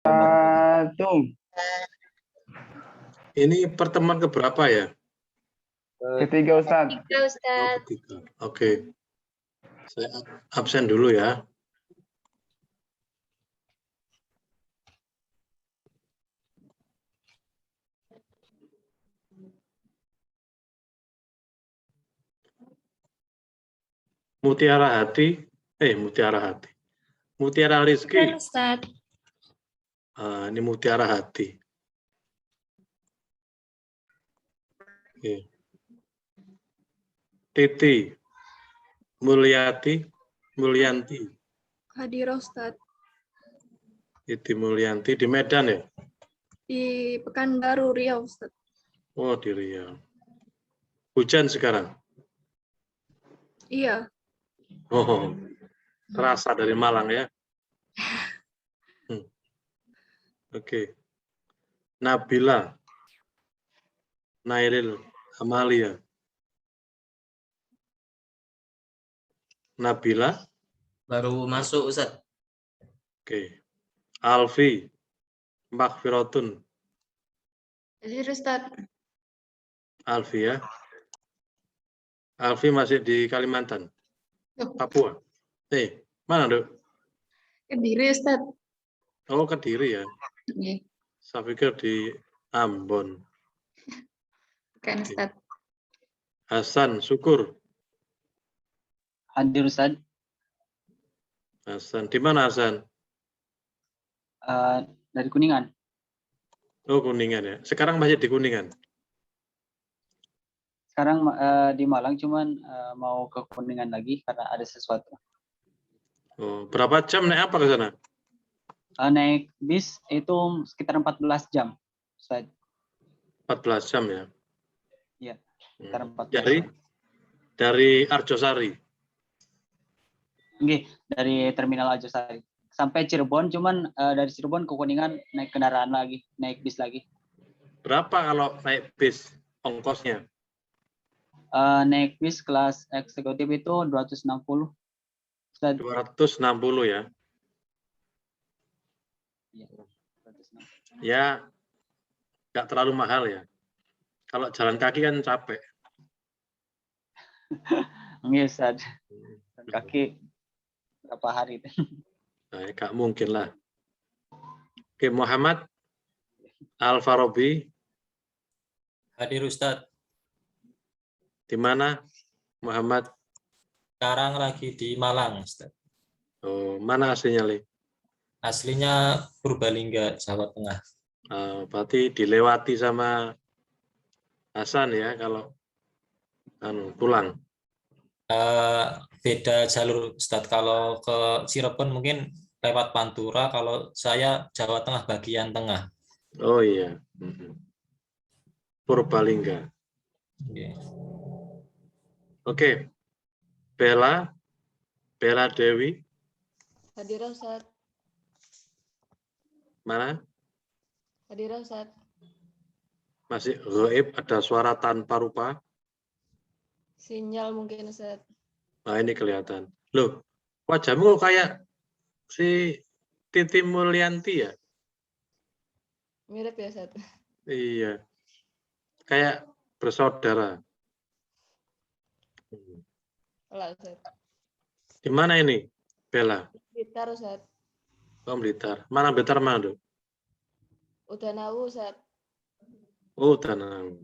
Satu. Ini pertemuan keberapa ya? Ketiga, Ustaz. Tiga, Ustaz. Ketiga. Oke. Saya absen dulu ya. Mutiara Hati. Mutiara Hati. Mutiara Rizki. Ustaz. Ini Mutiara Hati. Oke. Titi. Mulyanti. Hadir, Ustaz. Titi Mulyanti di Medan ya? Di Pekanbaru, Riau, Ustaz. Oh, di Riau. Hujan sekarang? Iya. Oh, terasa dari Malang ya? Oke. Nabila. Nairil Amalia. Nabila. Baru masuk, Ustaz. Oke. Alfi. Maghfiratun. Hadir, Ustaz. Alfi ya. Alfi masih di Kalimantan. Papua. Mana, Dok? Kediri, Ustaz. Oh, Kediri ya. Iya. Saya pikir di Ambon. Bukan, Ustaz. Hasan Syukur. Hadir, Ustaz. Hasan. Di mana Hasan? Dari Kuningan. Oh, Kuningan ya. Sekarang masih di Kuningan. Sekarang di Malang, cuman mau ke Kuningan lagi karena ada sesuatu. Oh, berapa jam naik apa ke sana? Naik bis itu sekitar 14 jam, Ustaz. 14 jam ya. Iya, sekitar 14 Dari jam. dari Arjosari. Oke, dari Terminal Arjosari sampai Cirebon, cuman dari Cirebon ke Kuningan naik kendaraan lagi, naik bis lagi. Berapa kalau naik bis ongkosnya? Naik bis kelas eksekutif itu 260. Ustaz. 260 ya. Iya, 260. Ya, nggak terlalu mahal ya. Kalau jalan kaki kan capek. Iya, Ustaz. Kaki berapa hari itu? Nah, nggak mungkin lah. Oke, Muhammad Al-Farabi. Hadir, Ustaz. Di mana, Muhammad? Sekarang lagi di Malang, Ustaz. Oh, mana aslinya, Li? Aslinya Purbalingga, Jawa Tengah. Berarti dilewati sama Hasan ya kalau pulang. Beda jalur, Ustaz. Kalau ke Cirebon mungkin lewat Pantura, kalau saya Jawa Tengah bagian tengah. Oh iya. Purbalingga. Oke. Bella Dewi. Hadir, Ustaz. Mana? Hadir, Ustaz. Masih gaib, ada suara tanpa rupa. Sinyal mungkin, Ustaz. Nah, ini kelihatan. Loh, wajahmu kok kayak si Titi Mulyanti ya? Mirip ya, Ustaz. Iya. Kayak bersaudara. Olah, Ustaz. Di mana ini, Bella? Blitar, Ustaz. Oh, Blitar. Mana Blitar mana, Dok? Udah nahu, Ustaz. Oh, Danau.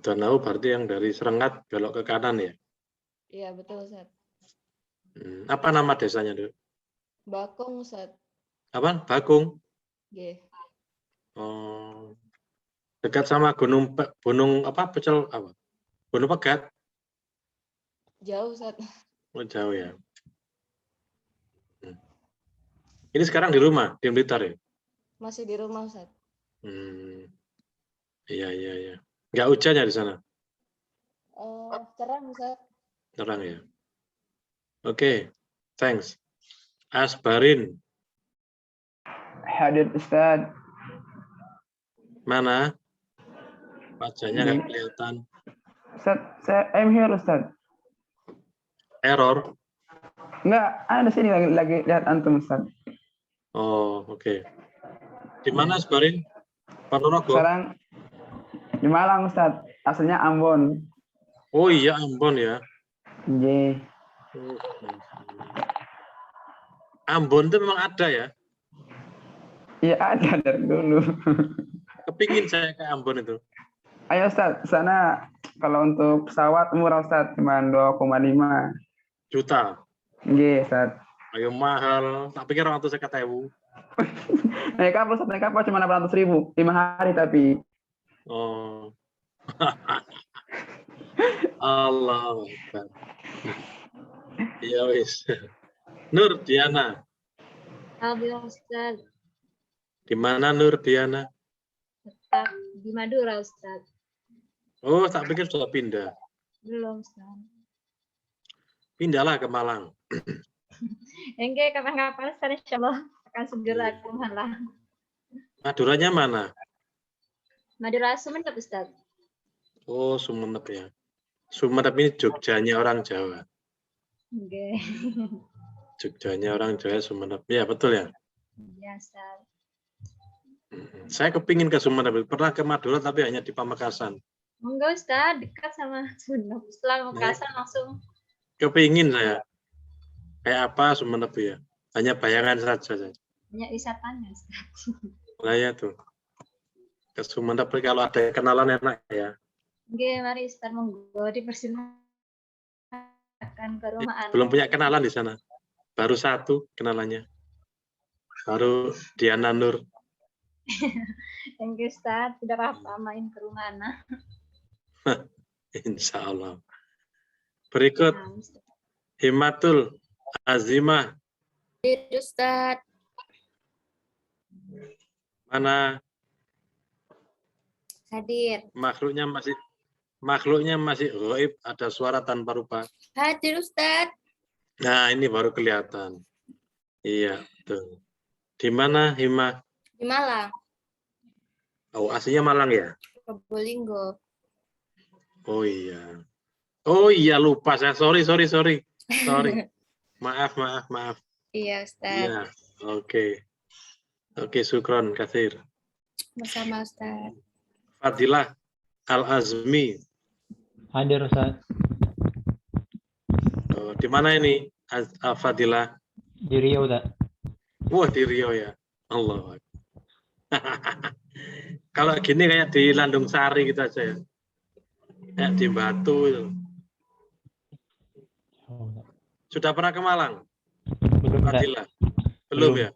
Danau berarti yang dari Serengat belok ke kanan ya? Iya, betul, Ustaz. Apa nama desanya, Dok? Bakung, Ustaz. Apa? Bakung? G. Oh, dekat sama gunung apa? Pecel apa? Gunung Pegat? Jauh, Ustaz. Oh, jauh ya. Ini sekarang di rumah, di Blitar ya? Masih di rumah, Ustaz. Iya. Nggak hujan ya di sana? Cerah, Ustaz. Terang ya. Oke, thanks. Asbarin. Hadir, Ustaz. Mana? Wajahnya nggak kelihatan. Ustaz, I'm here, Ustaz. Error. Enggak, ada sini lagi lihat antum, Ustaz. Oh, oke. Di mana Sebarin? Ponorogo? Sekarang di Malang Ustaz. Aslinya Ambon. Oh iya, Ambon ya. Nggih. Hmm. Ambon itu memang ada ya. Iya ada dari dulu. Kepingin saya ke Ambon itu. Ayo Ustaz, sana kalau untuk pesawat murah Ustaz, cuma 2,5 Juta. Nggih, Ustaz. Ayo mahal. Tak pikir orang tuh saya ketemu. Naik kapal cuma 600.000, 5 hari tapi. Oh. Allah. Iya wis. Nur Diana. Alhamdulillah Ustaz. Di mana Nur Diana? Tetap di Madura Ustaz. Oh, tak pikir sudah pindah. Belum Ustaz. Pindahlah ke Malang. Enggak, kapan-kapan Ustaz insyaallah akan segera ke Malang. Maduranya mana? Madura Sumeneb Ustaz. Oh, Sumeneb ya. Sumeneb ini Jogjanya orang Jawa. Enggak. Jogjanya orang Jawa Sumeneb. Ya, betul ya. Iya Ustaz. Saya kepingin ke Sumeneb. Pernah ke Madura tapi hanya di Pamekasan. Enggak Ustaz, dekat sama Sumeneb. Setelah Makassar langsung. Kepingin saya. Kayak apa Sumeneb ya? Hanya bayangan saja. Banyak wisatanya Ustaz. Nah ya tuh. Ke Sumeneb kalau ada kenalan enak ya. Oke, mari Ustaz monggo dipersilakan ke rumah anak. Belum punya kenalan di sana. Baru satu kenalannya. Baru Diana Nur. Thank you Ustaz, tidak apa-apa main ke rumah anak. Insya Allah. Berikut Nah, Ustaz. Himatul Azimah. Ustaz. Mana Hadir. makhluknya masih gaib, ada suara tanpa rupa. Hadir Ustaz. Nah, ini baru kelihatan. Iya, betul. Di mana Hima? Di Malang, Oh, aslinya Malang ya? Probolinggo. Oh iya. Oh iya, lupa saya. Sorry. Maaf. Iya Ustaz. Iya, oke. Oke, syukron katsir. Bersama Ustaz. Fadilah Al-Azmi. Hadir Ustaz. Oh, di mana ini? Fadilah. Di Riau Ustaz. Wah, di Riau ya. Allah. Kalau gini kayak di Landung Sari gitu aja ya. Kayak di Batu itu. Oh, Sudah pernah ke Malang? belum Ustaz. Fadilah. Belum ya?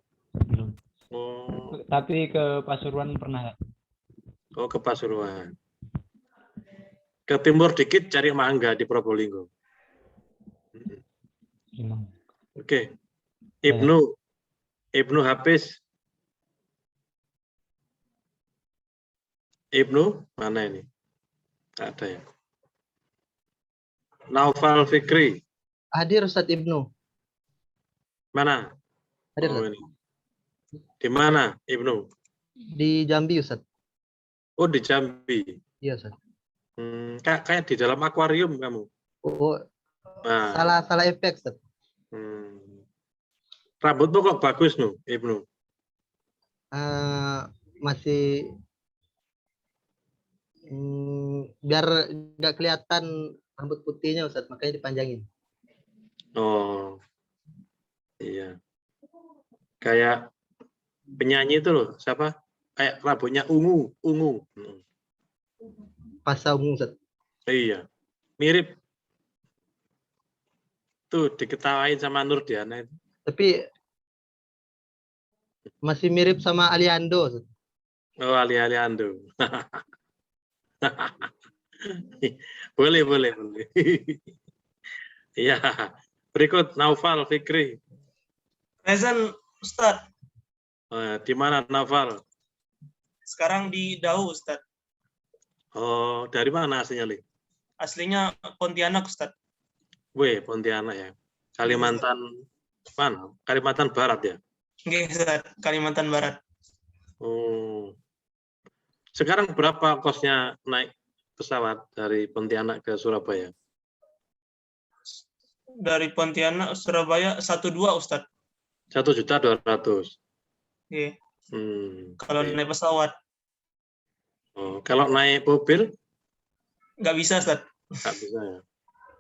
Belum. Oh, Tapi ke Pasuruan pernah Ustaz. oh ke Pasuruan. Ke timur dikit cari mangga di Probolinggo. Memang. Oke. Ibnu Hafiz. Ibnu mana ini? Tidak ada ya. Naufal Fikri. Hadir Ustadz Ibnu. Mana? Hadir Oh, Ustadz. ini. Di mana Ibnu? Di Jambi Ustadz. Oh, di Jambi. Iya Ustadz. Kayak di dalam akuarium kamu. Oh, Nah, salah efek Ustadz. Rambutmu kok bagus nu, Ibnu? Masih biar nggak kelihatan rambut putihnya Ustadz, makanya dipanjangin. Oh, iya. Kayak penyanyi itu loh, siapa? Kayak rambutnya ungu. Pasal ungu Ustadz. Iya, mirip. Tuh diketawain sama Nur Diana itu. Tapi masih mirip sama Aliando Ustadz. Oh, Ali-Aliando. boleh. Iya. Berikut Naufal Fikri. Present Ustadz. Di mana Naufal? Sekarang di Dau Ustadz. Oh, dari mana aslinya, Li? Aslinya Pontianak Ustadz. Weh, Pontianak ya. Kalimantan mana? Kalimantan Barat ya. Oke, Ustadz. Kalimantan Barat. Oh. Sekarang berapa kosnya naik pesawat dari Pontianak ke Surabaya? Dari Pontianak Surabaya 12 Ustadz. 1.200.000. Iya. Kalau Iya. naik pesawat Oh, kalau naik mobil nggak bisa, Ustaz. nggak bisa ya.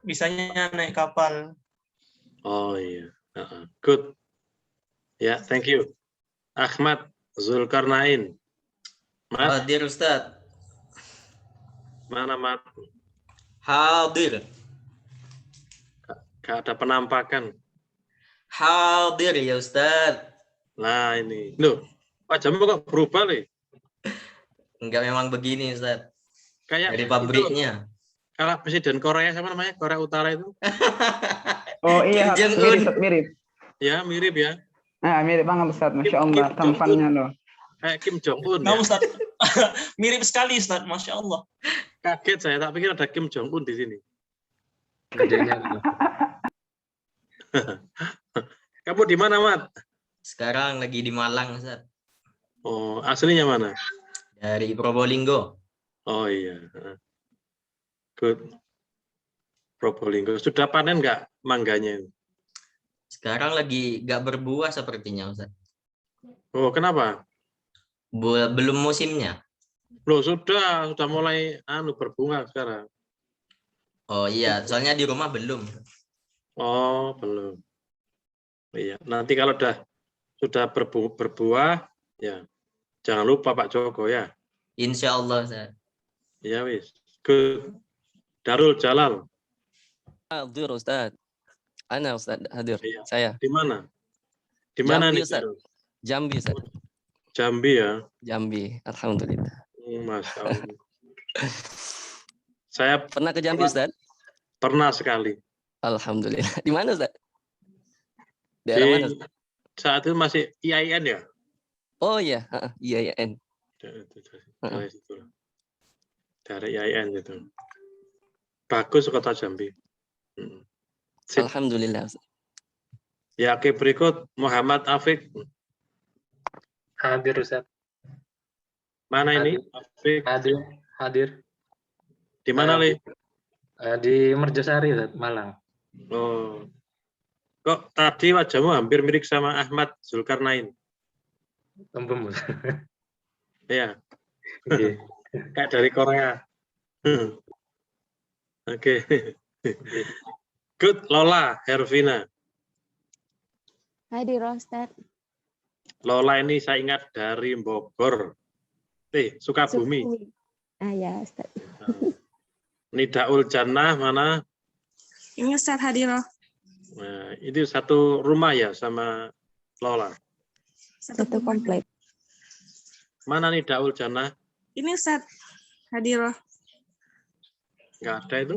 Bisanya naik kapal. Oh iya. Good. Ya, thank you. Ahmad Zulkarnain. Mas, Hadir Ustaz. mana Mat? Hadir. Gak ada penampakan. Hadir ya Ustaz. Nah ini. Loh, wajahmu kok berubah nih? Enggak, memang begini Ustaz. Kayak Dari itu, pabriknya. kalau Presiden Korea sama namanya, Korea Utara itu. Oh iya, Kim Jong Un. mirip, Ustaz, mirip. Ya, mirip ya. Nah, mirip banget Ustaz, Masya Kim Allah, Jong Un. tampannya loh. Kayak Kim Jong Un Nah, ya. Ustaz. Mirip sekali, Ustaz. Masya Allah. Kaget saya, tak pikir ada Kim Jong Un di sini. Kamu di mana, Mat? Sekarang lagi di Malang Ustaz. Oh, aslinya mana? Dari Probolinggo. Oh iya. Good. Probolinggo. Sudah panen nggak mangganya? Sekarang lagi nggak berbuah sepertinya Ustaz. Oh, kenapa? Belum musimnya. Loh, sudah mulai berbunga sekarang. Oh iya, soalnya di rumah belum. Oh, belum. Iya, nanti kalau sudah berbuah, ya jangan lupa Pak Joko ya. Insya Allah Ustaz. Ya wis. Good. Darul Jalal. Hadir Ustaz. Ana Ustaz hadir. Iya. Saya. Di mana? Di mana Jambi, nih? Ustaz. Darul? Jambi Ustaz. Jambi ya. Jambi. Alhamdulillah. Masya Allah. Saya Pernah ke Jambi Ustaz? pernah sekali. Alhamdulillah. Di mana Ustaz? Daerah mana Ustaz? Saat itu masih IAIN ya? Oh iya, iya IAIN. Dari IAIN itu. Bagus kota Jambi. Sip. Alhamdulillah Ustaz. Ya, oke, berikut Muhammad Afik. Hadir Ustaz. Mana ini? Afik. Hadir. Di mana, Li? Di Merjosari Ustaz, Malang. Oh. Kok tadi wajahmu hampir mirip sama Ahmad Zulkarnain? Tempem. Iya. Kayak dari Korea. Oke. Good, Lola Hervina. Hadir Ustaz. Lola ini saya ingat dari Bogor. Sukabumi. Ah ya Ustaz. Nidaul Jannah mana? Ini Ustaz hadir. Nah, itu satu rumah ya sama Lola. Satu komplek. Mana Nidaul Jannah? Ini Ustaz hadir. Nggak ada itu?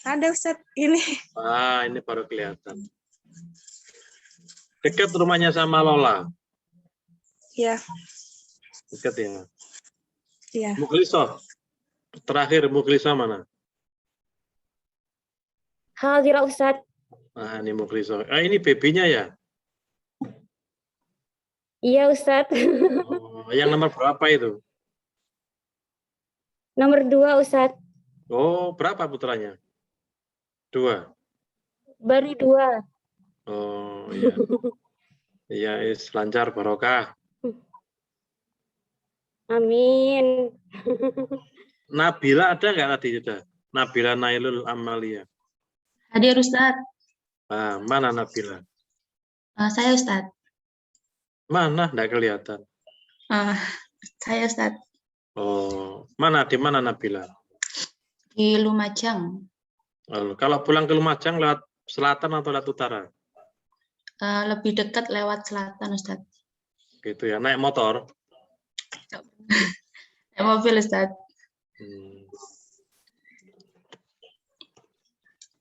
Ada Ustaz ini. Ah, ini baru kelihatan. Dekat rumahnya sama Lola. Ya. Dekat ya. Iya. Mukliso. Terakhir Mukliso mana? Hadir Ustaz. Nah, ini Mukliso. Ah, ini babynya ya? Iya Ustaz. Oh, yang nomor berapa itu? Nomor 2 Ustaz. Oh, berapa putranya? 2. Baru 2. Oh, iya. Iya, lancar barokah. Amin. Nabila ada nggak tadi sudah? Nabila Nailul Amalia. Hadir Ustaz. Ah, mana Nabila? Saya Ustaz. Mana? Nggak kelihatan. Saya Ustaz. Oh, di mana Nabila? Di Lumajang. Oh, kalau pulang ke Lumajang lewat selatan atau lewat utara? Lebih dekat lewat selatan Ustaz. Gitu ya, naik motor? Naik mobil Ustaz.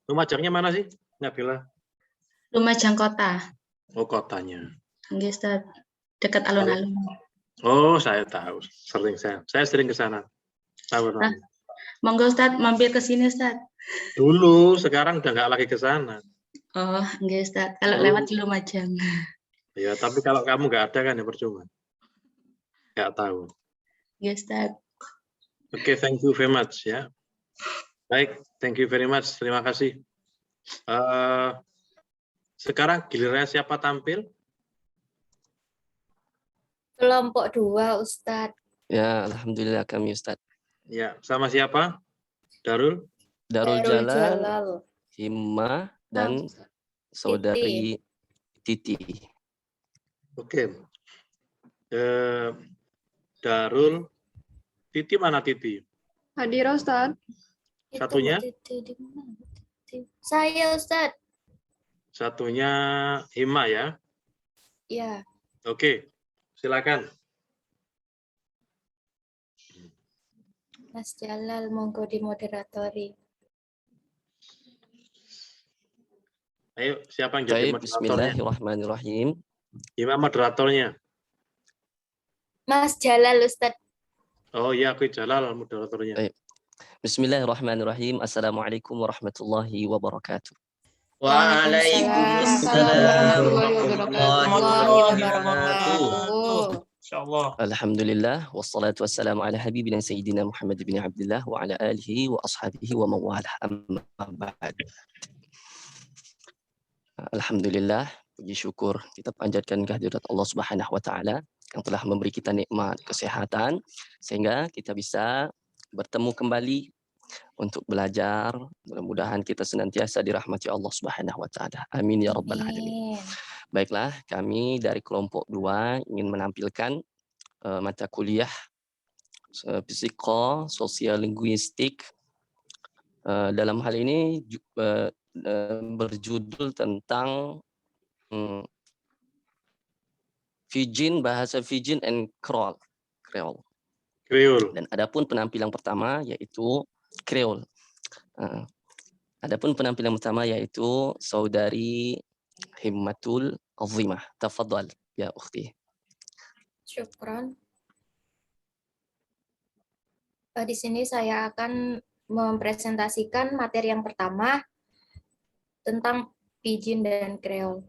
Lumajangnya mana sih, Nabila? Lumajang kota. Oh, kotanya. Nggih Ustaz. Dekat alun-alun. Oh, saya tahu. Saya sering ke sana. Tahu. Monggo Ustaz, mampir ke sini Ustaz. Dulu, sekarang udah nggak lagi ke sana. Oh, nggih Ustaz. Kalau lewat di Lumajang. Ya, tapi kalau kamu nggak ada kan ya percuma. Nggak tahu. Nggih Ustaz. Oke, thank you very much ya. Baik, thank you very much. Terima kasih. Sekarang gilirannya siapa tampil? Kelompok 2, Ustadz. Ya, alhamdulillah kami Ustaz. Ya, sama siapa? Darul? Darul Darul Jalal, Jalal. Himma, dan saudari Titi. Oke. Darul, Titi mana Titi? Hadir Ustaz. Satunya? Saya, Ustadz. Satunya Hima ya. Ya. Oke, silakan. Mas Jalal, monggo dimoderatori. Ayo, siapa yang jadi Baik, moderatornya? bismillahirrahmanirrahim. Gimana moderatornya? Mas Jalal, Ustadz. Oh iya, aku Jalal moderatornya. Baik. Bismillahirrahmanirrahim. Assalamualaikum warahmatullahi wabarakatuh. Waalaikumsalam warahmatullahi wabarakatuh. Insyaallah. Alhamdulillah wassalatu wassalamu ala habibina sayyidina Muhammad bin Abdullah wa ala alihi wa ashabihi wa mawalah, amma ba'd. Alhamdulillah, puji syukur kita panjatkan kehadirat Allah Subhanahu wa taala yang telah memberi kita nikmat kesehatan sehingga kita bisa bertemu kembali untuk belajar. Mudah-mudahan kita senantiasa dirahmati Allah Subhanahu wa taala. Amin ya rabbal alamin. Baiklah, kami dari kelompok 2 ingin menampilkan mata kuliah psikososial-linguistik. Dalam hal ini berjudul tentang Pidgin, bahasa Pidgin and Creole. Dan adapun penampilan pertama yaitu Creole. Adapun penampilan pertama yaitu saudari Himmatul Azimah. Tafadhal ya ukhti. Syukron. Di sini saya akan mempresentasikan materi yang pertama tentang Pidgin dan Creole.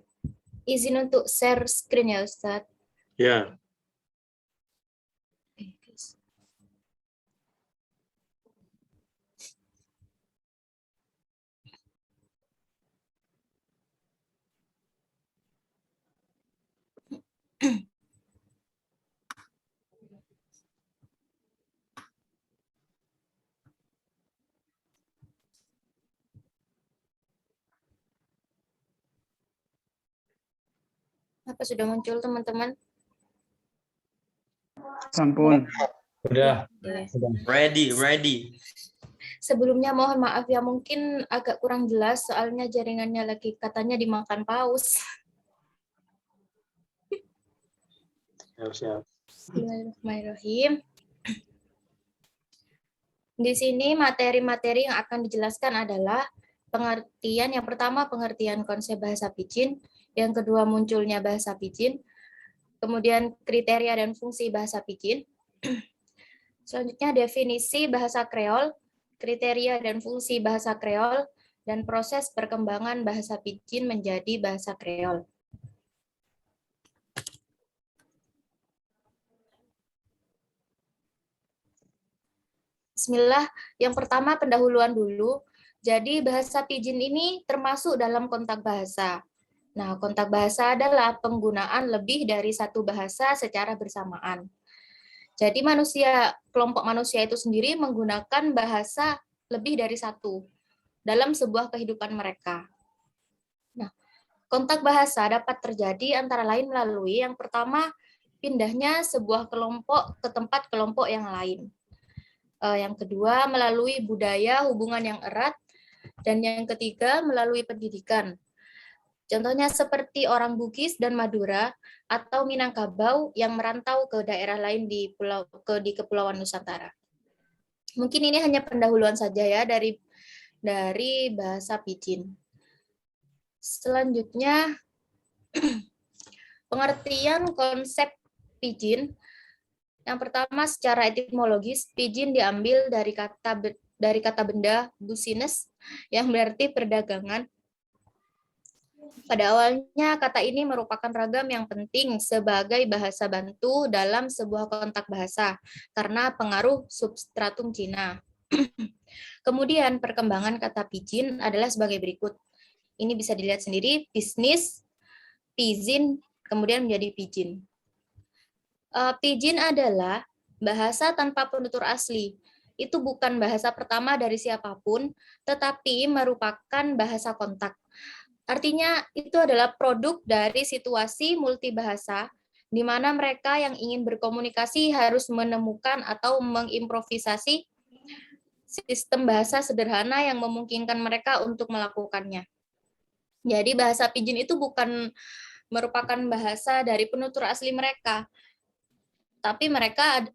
Izin untuk share screen ya Ustadz. Ya. Apa sudah muncul teman-teman? Sampun. Sudah. Ready. Sebelumnya mohon maaf ya, mungkin agak kurang jelas soalnya jaringannya lagi katanya dimakan paus. Siap. Bismillahirrahmanirrahim. Di sini materi-materi yang akan dijelaskan adalah pengertian. Yang pertama pengertian konsep bahasa Pidgin, yang kedua munculnya bahasa Pidgin, kemudian kriteria dan fungsi bahasa Pidgin. Selanjutnya definisi bahasa Kreol, kriteria dan fungsi bahasa Kreol, dan proses perkembangan bahasa Pidgin menjadi bahasa Kreol. Bismillah, yang pertama pendahuluan dulu. Jadi bahasa Pidgin ini termasuk dalam kontak bahasa. Nah, kontak bahasa adalah penggunaan lebih dari satu bahasa secara bersamaan. Jadi kelompok manusia itu sendiri menggunakan bahasa lebih dari satu dalam sebuah kehidupan mereka. Nah, kontak bahasa dapat terjadi antara lain melalui yang pertama, pindahnya sebuah kelompok ke tempat kelompok yang lain. Yang kedua, melalui budaya, hubungan yang erat. Dan yang ketiga, melalui pendidikan. Contohnya seperti orang Bugis dan Madura atau Minangkabau yang merantau ke daerah lain di Kepulauan Nusantara. Mungkin ini hanya pendahuluan saja ya dari bahasa Pidgin. Selanjutnya pengertian konsep Pidgin. Yang pertama secara etimologis Pidgin diambil dari kata benda business yang berarti perdagangan. Pada awalnya, kata ini merupakan ragam yang penting sebagai bahasa bantu dalam sebuah kontak bahasa karena pengaruh substratum Cina. Kemudian, perkembangan kata Pidgin adalah sebagai berikut. Ini bisa dilihat sendiri, bisnis, Pidgin, kemudian menjadi Pidgin. Pidgin adalah bahasa tanpa penutur asli. Itu bukan bahasa pertama dari siapapun, tetapi merupakan bahasa kontak. Artinya itu adalah produk dari situasi multibahasa, di mana mereka yang ingin berkomunikasi harus menemukan atau mengimprovisasi sistem bahasa sederhana yang memungkinkan mereka untuk melakukannya. Jadi bahasa Pidgin itu bukan merupakan bahasa dari penutur asli mereka, tapi mereka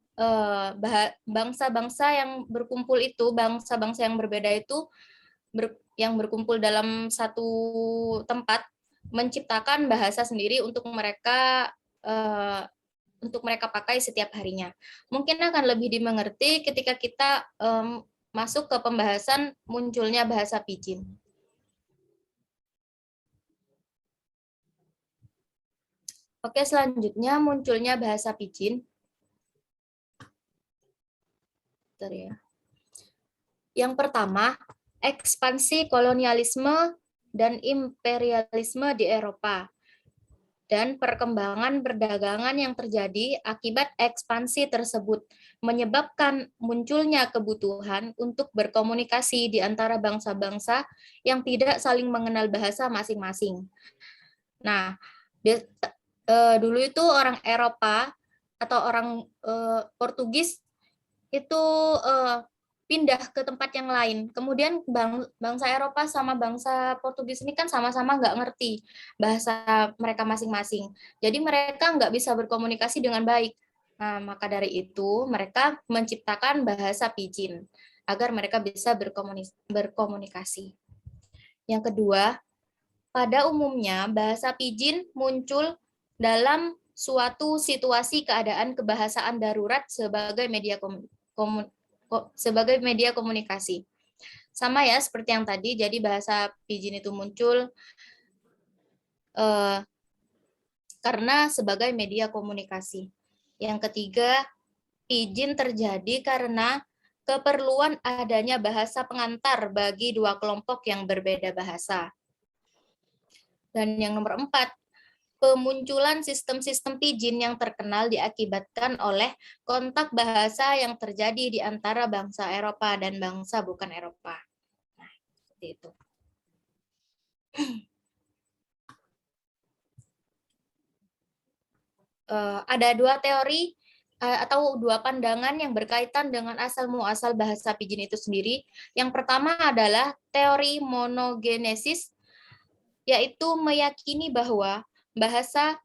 bangsa-bangsa yang berkumpul itu, bangsa-bangsa yang berbeda itu yang berkumpul dalam satu tempat menciptakan bahasa sendiri untuk mereka pakai setiap harinya. Mungkin akan lebih dimengerti ketika kita masuk ke pembahasan munculnya bahasa Pidgin. Oke, selanjutnya munculnya bahasa Pidgin. Bentar ya. Yang pertama, ekspansi kolonialisme dan imperialisme di Eropa, dan perkembangan perdagangan yang terjadi akibat ekspansi tersebut menyebabkan munculnya kebutuhan untuk berkomunikasi di antara bangsa-bangsa yang tidak saling mengenal bahasa masing-masing. Nah, dulu itu orang Eropa atau orang Portugis itu pindah ke tempat yang lain. Kemudian bangsa Eropa sama bangsa Portugis ini kan sama-sama nggak ngerti bahasa mereka masing-masing. Jadi mereka nggak bisa berkomunikasi dengan baik. Nah, maka dari itu mereka menciptakan bahasa Pidgin agar mereka bisa berkomunikasi. Yang kedua, pada umumnya bahasa Pidgin muncul dalam suatu situasi keadaan kebahasaan darurat sebagai media komunikasi. Sama ya seperti yang tadi, jadi bahasa Pidgin itu muncul karena sebagai media komunikasi. Yang ketiga, Pidgin terjadi karena keperluan adanya bahasa pengantar bagi dua kelompok yang berbeda bahasa. Dan yang nomor 4, pemunculan sistem-sistem Pidgin yang terkenal diakibatkan oleh kontak bahasa yang terjadi di antara bangsa Eropa dan bangsa bukan Eropa. Nah, seperti itu. Ada dua teori atau dua pandangan yang berkaitan dengan asal-muasal bahasa Pidgin itu sendiri. Yang pertama adalah teori monogenesis, yaitu meyakini bahwa bahasa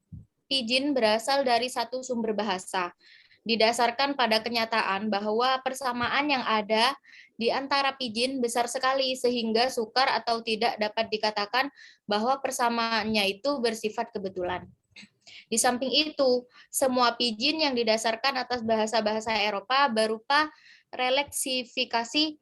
Pidgin berasal dari satu sumber bahasa, didasarkan pada kenyataan bahwa persamaan yang ada di antara Pidgin besar sekali sehingga sukar atau tidak dapat dikatakan bahwa persamaannya itu bersifat kebetulan. Di samping itu, semua Pidgin yang didasarkan atas bahasa-bahasa Eropa berupa releksifikasi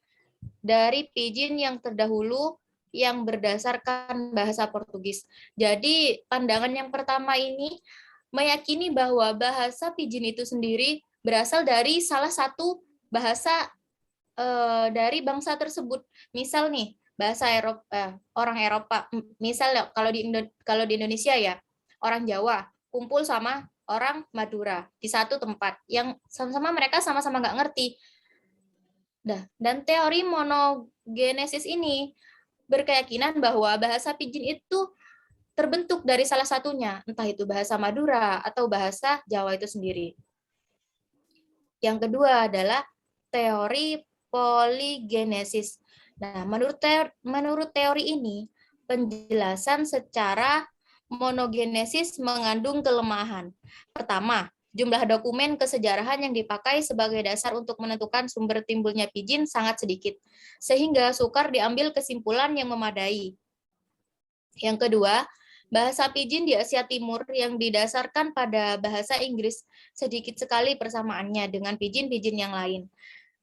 dari Pidgin yang terdahulu yang berdasarkan bahasa Portugis. Jadi pandangan yang pertama ini meyakini bahwa bahasa Pidgin itu sendiri berasal dari salah satu bahasa dari bangsa tersebut. Misal nih, bahasa Eropa, orang Eropa, misal kalau di Indonesia ya, orang Jawa kumpul sama orang Madura di satu tempat yang sama-sama mereka sama-sama nggak ngerti. Dan teori monogenesis ini berkeyakinan bahwa bahasa Pidgin itu terbentuk dari salah satunya, entah itu bahasa Madura atau bahasa Jawa itu sendiri. Yang kedua adalah teori polygenesis. Nah, menurut teori ini, penjelasan secara monogenesis mengandung kelemahan. Pertama, jumlah dokumen kesejarahan yang dipakai sebagai dasar untuk menentukan sumber timbulnya Pidgin sangat sedikit, sehingga sukar diambil kesimpulan yang memadai. Yang kedua, bahasa Pidgin di Asia Timur yang didasarkan pada bahasa Inggris sedikit sekali persamaannya dengan Pidgin-Pidgin yang lain.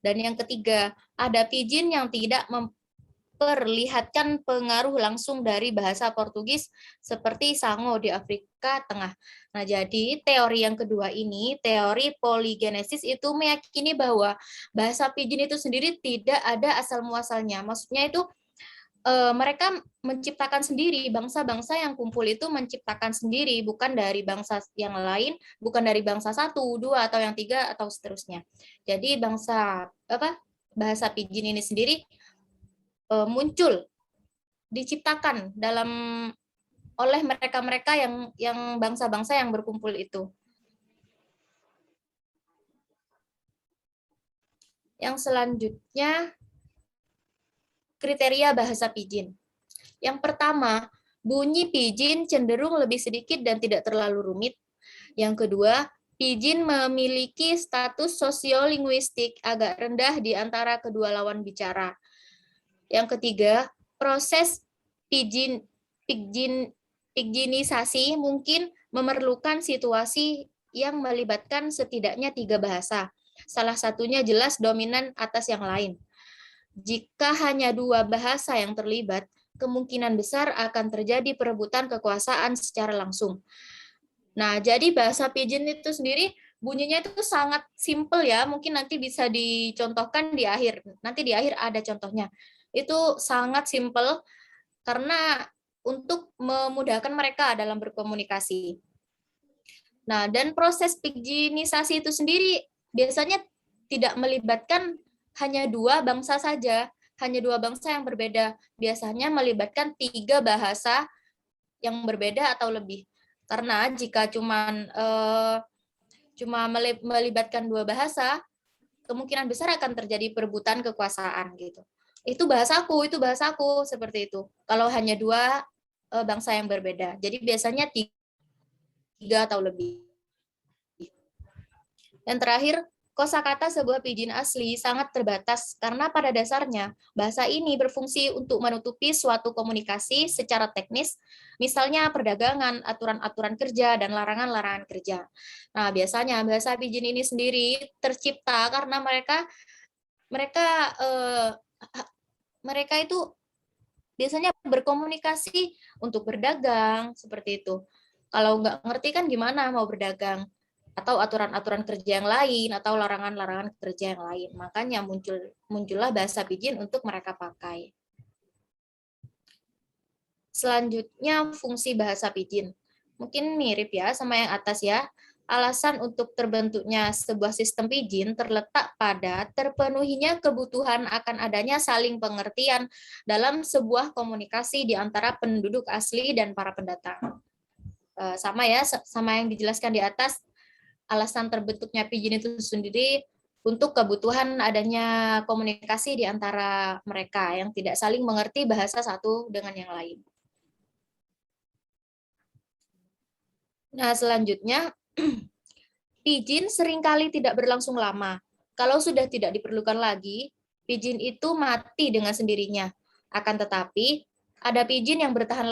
Dan yang ketiga, ada Pidgin yang tidak memperlihatkan pengaruh langsung dari bahasa Portugis seperti Sango di Afrika Tengah. Nah, jadi teori yang kedua ini, teori polygenesis itu meyakini bahwa bahasa Pidgin itu sendiri tidak ada asal-muasalnya. Maksudnya itu mereka menciptakan sendiri, bangsa-bangsa yang kumpul itu menciptakan sendiri, bukan dari bangsa yang lain, bukan dari bangsa 1, 2, atau yang 3, atau seterusnya. Jadi bahasa Pidgin ini sendiri muncul, diciptakan oleh mereka-mereka yang bangsa-bangsa yang berkumpul itu. Yang selanjutnya, kriteria bahasa Pidgin. Yang pertama, bunyi Pidgin cenderung lebih sedikit dan tidak terlalu rumit. Yang kedua, Pidgin memiliki status sosiolinguistik agak rendah di antara kedua lawan bicara. Yang ketiga, proses Pidginisasi mungkin memerlukan situasi yang melibatkan setidaknya 3 bahasa. Salah satunya jelas dominan atas yang lain. Jika hanya 2 bahasa yang terlibat, kemungkinan besar akan terjadi perebutan kekuasaan secara langsung. Nah, jadi bahasa Pidgin itu sendiri bunyinya itu sangat simpel ya, mungkin nanti bisa dicontohkan di akhir. Nanti di akhir ada contohnya. Itu sangat simpel karena untuk memudahkan mereka dalam berkomunikasi. Nah, dan proses Pidginisasi itu sendiri biasanya tidak melibatkan hanya 2 bangsa saja, hanya 2 bangsa yang berbeda. Biasanya melibatkan 3 bahasa yang berbeda atau lebih. Karena jika cuma melibatkan 2 bahasa, kemungkinan besar akan terjadi perebutan kekuasaan gitu. Itu bahasaku, seperti itu. Kalau hanya 2 bangsa yang berbeda. Jadi biasanya 3 atau lebih. Dan terakhir, kosakata sebuah Pidgin asli sangat terbatas karena pada dasarnya bahasa ini berfungsi untuk menutupi suatu komunikasi secara teknis, misalnya perdagangan, aturan-aturan kerja, dan larangan-larangan kerja. Nah, biasanya bahasa Pidgin ini sendiri tercipta karena mereka itu biasanya berkomunikasi untuk berdagang, seperti itu. Kalau nggak ngerti kan gimana mau berdagang? Atau aturan-aturan kerja yang lain, atau larangan-larangan kerja yang lain. Makanya muncullah bahasa Pidgin untuk mereka pakai. Selanjutnya, fungsi bahasa Pidgin. Mungkin mirip ya sama yang atas ya. Alasan untuk terbentuknya sebuah sistem Pidgin terletak pada terpenuhinya kebutuhan akan adanya saling pengertian dalam sebuah komunikasi di antara penduduk asli dan para pendatang. Sama ya, sama yang dijelaskan di atas. Alasan terbentuknya Pidgin itu sendiri untuk kebutuhan adanya komunikasi di antara mereka yang tidak saling mengerti bahasa satu dengan yang lain. Nah, selanjutnya, Pidgin seringkali tidak berlangsung lama. Kalau sudah tidak diperlukan lagi, Pidgin itu mati dengan sendirinya. Akan tetapi, ada Pidgin yang bertahan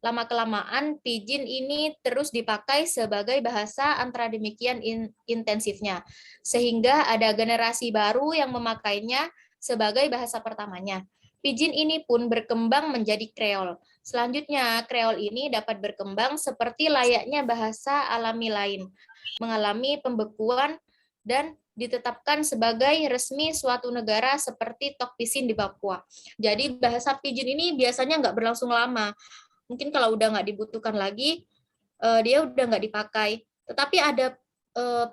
lama-kelamaan Pidgin ini terus dipakai sebagai bahasa antara demikian intensifnya, sehingga ada generasi baru yang memakainya sebagai bahasa pertamanya. Pidgin ini pun berkembang menjadi Kreol. Selanjutnya, Kreol ini dapat berkembang seperti layaknya bahasa alami lain, mengalami pembekuan dan ditetapkan sebagai resmi suatu negara seperti Tokpisin di Papua. Jadi bahasa Pidgin ini biasanya nggak berlangsung lama. Mungkin kalau udah nggak dibutuhkan lagi, dia udah nggak dipakai. Tetapi ada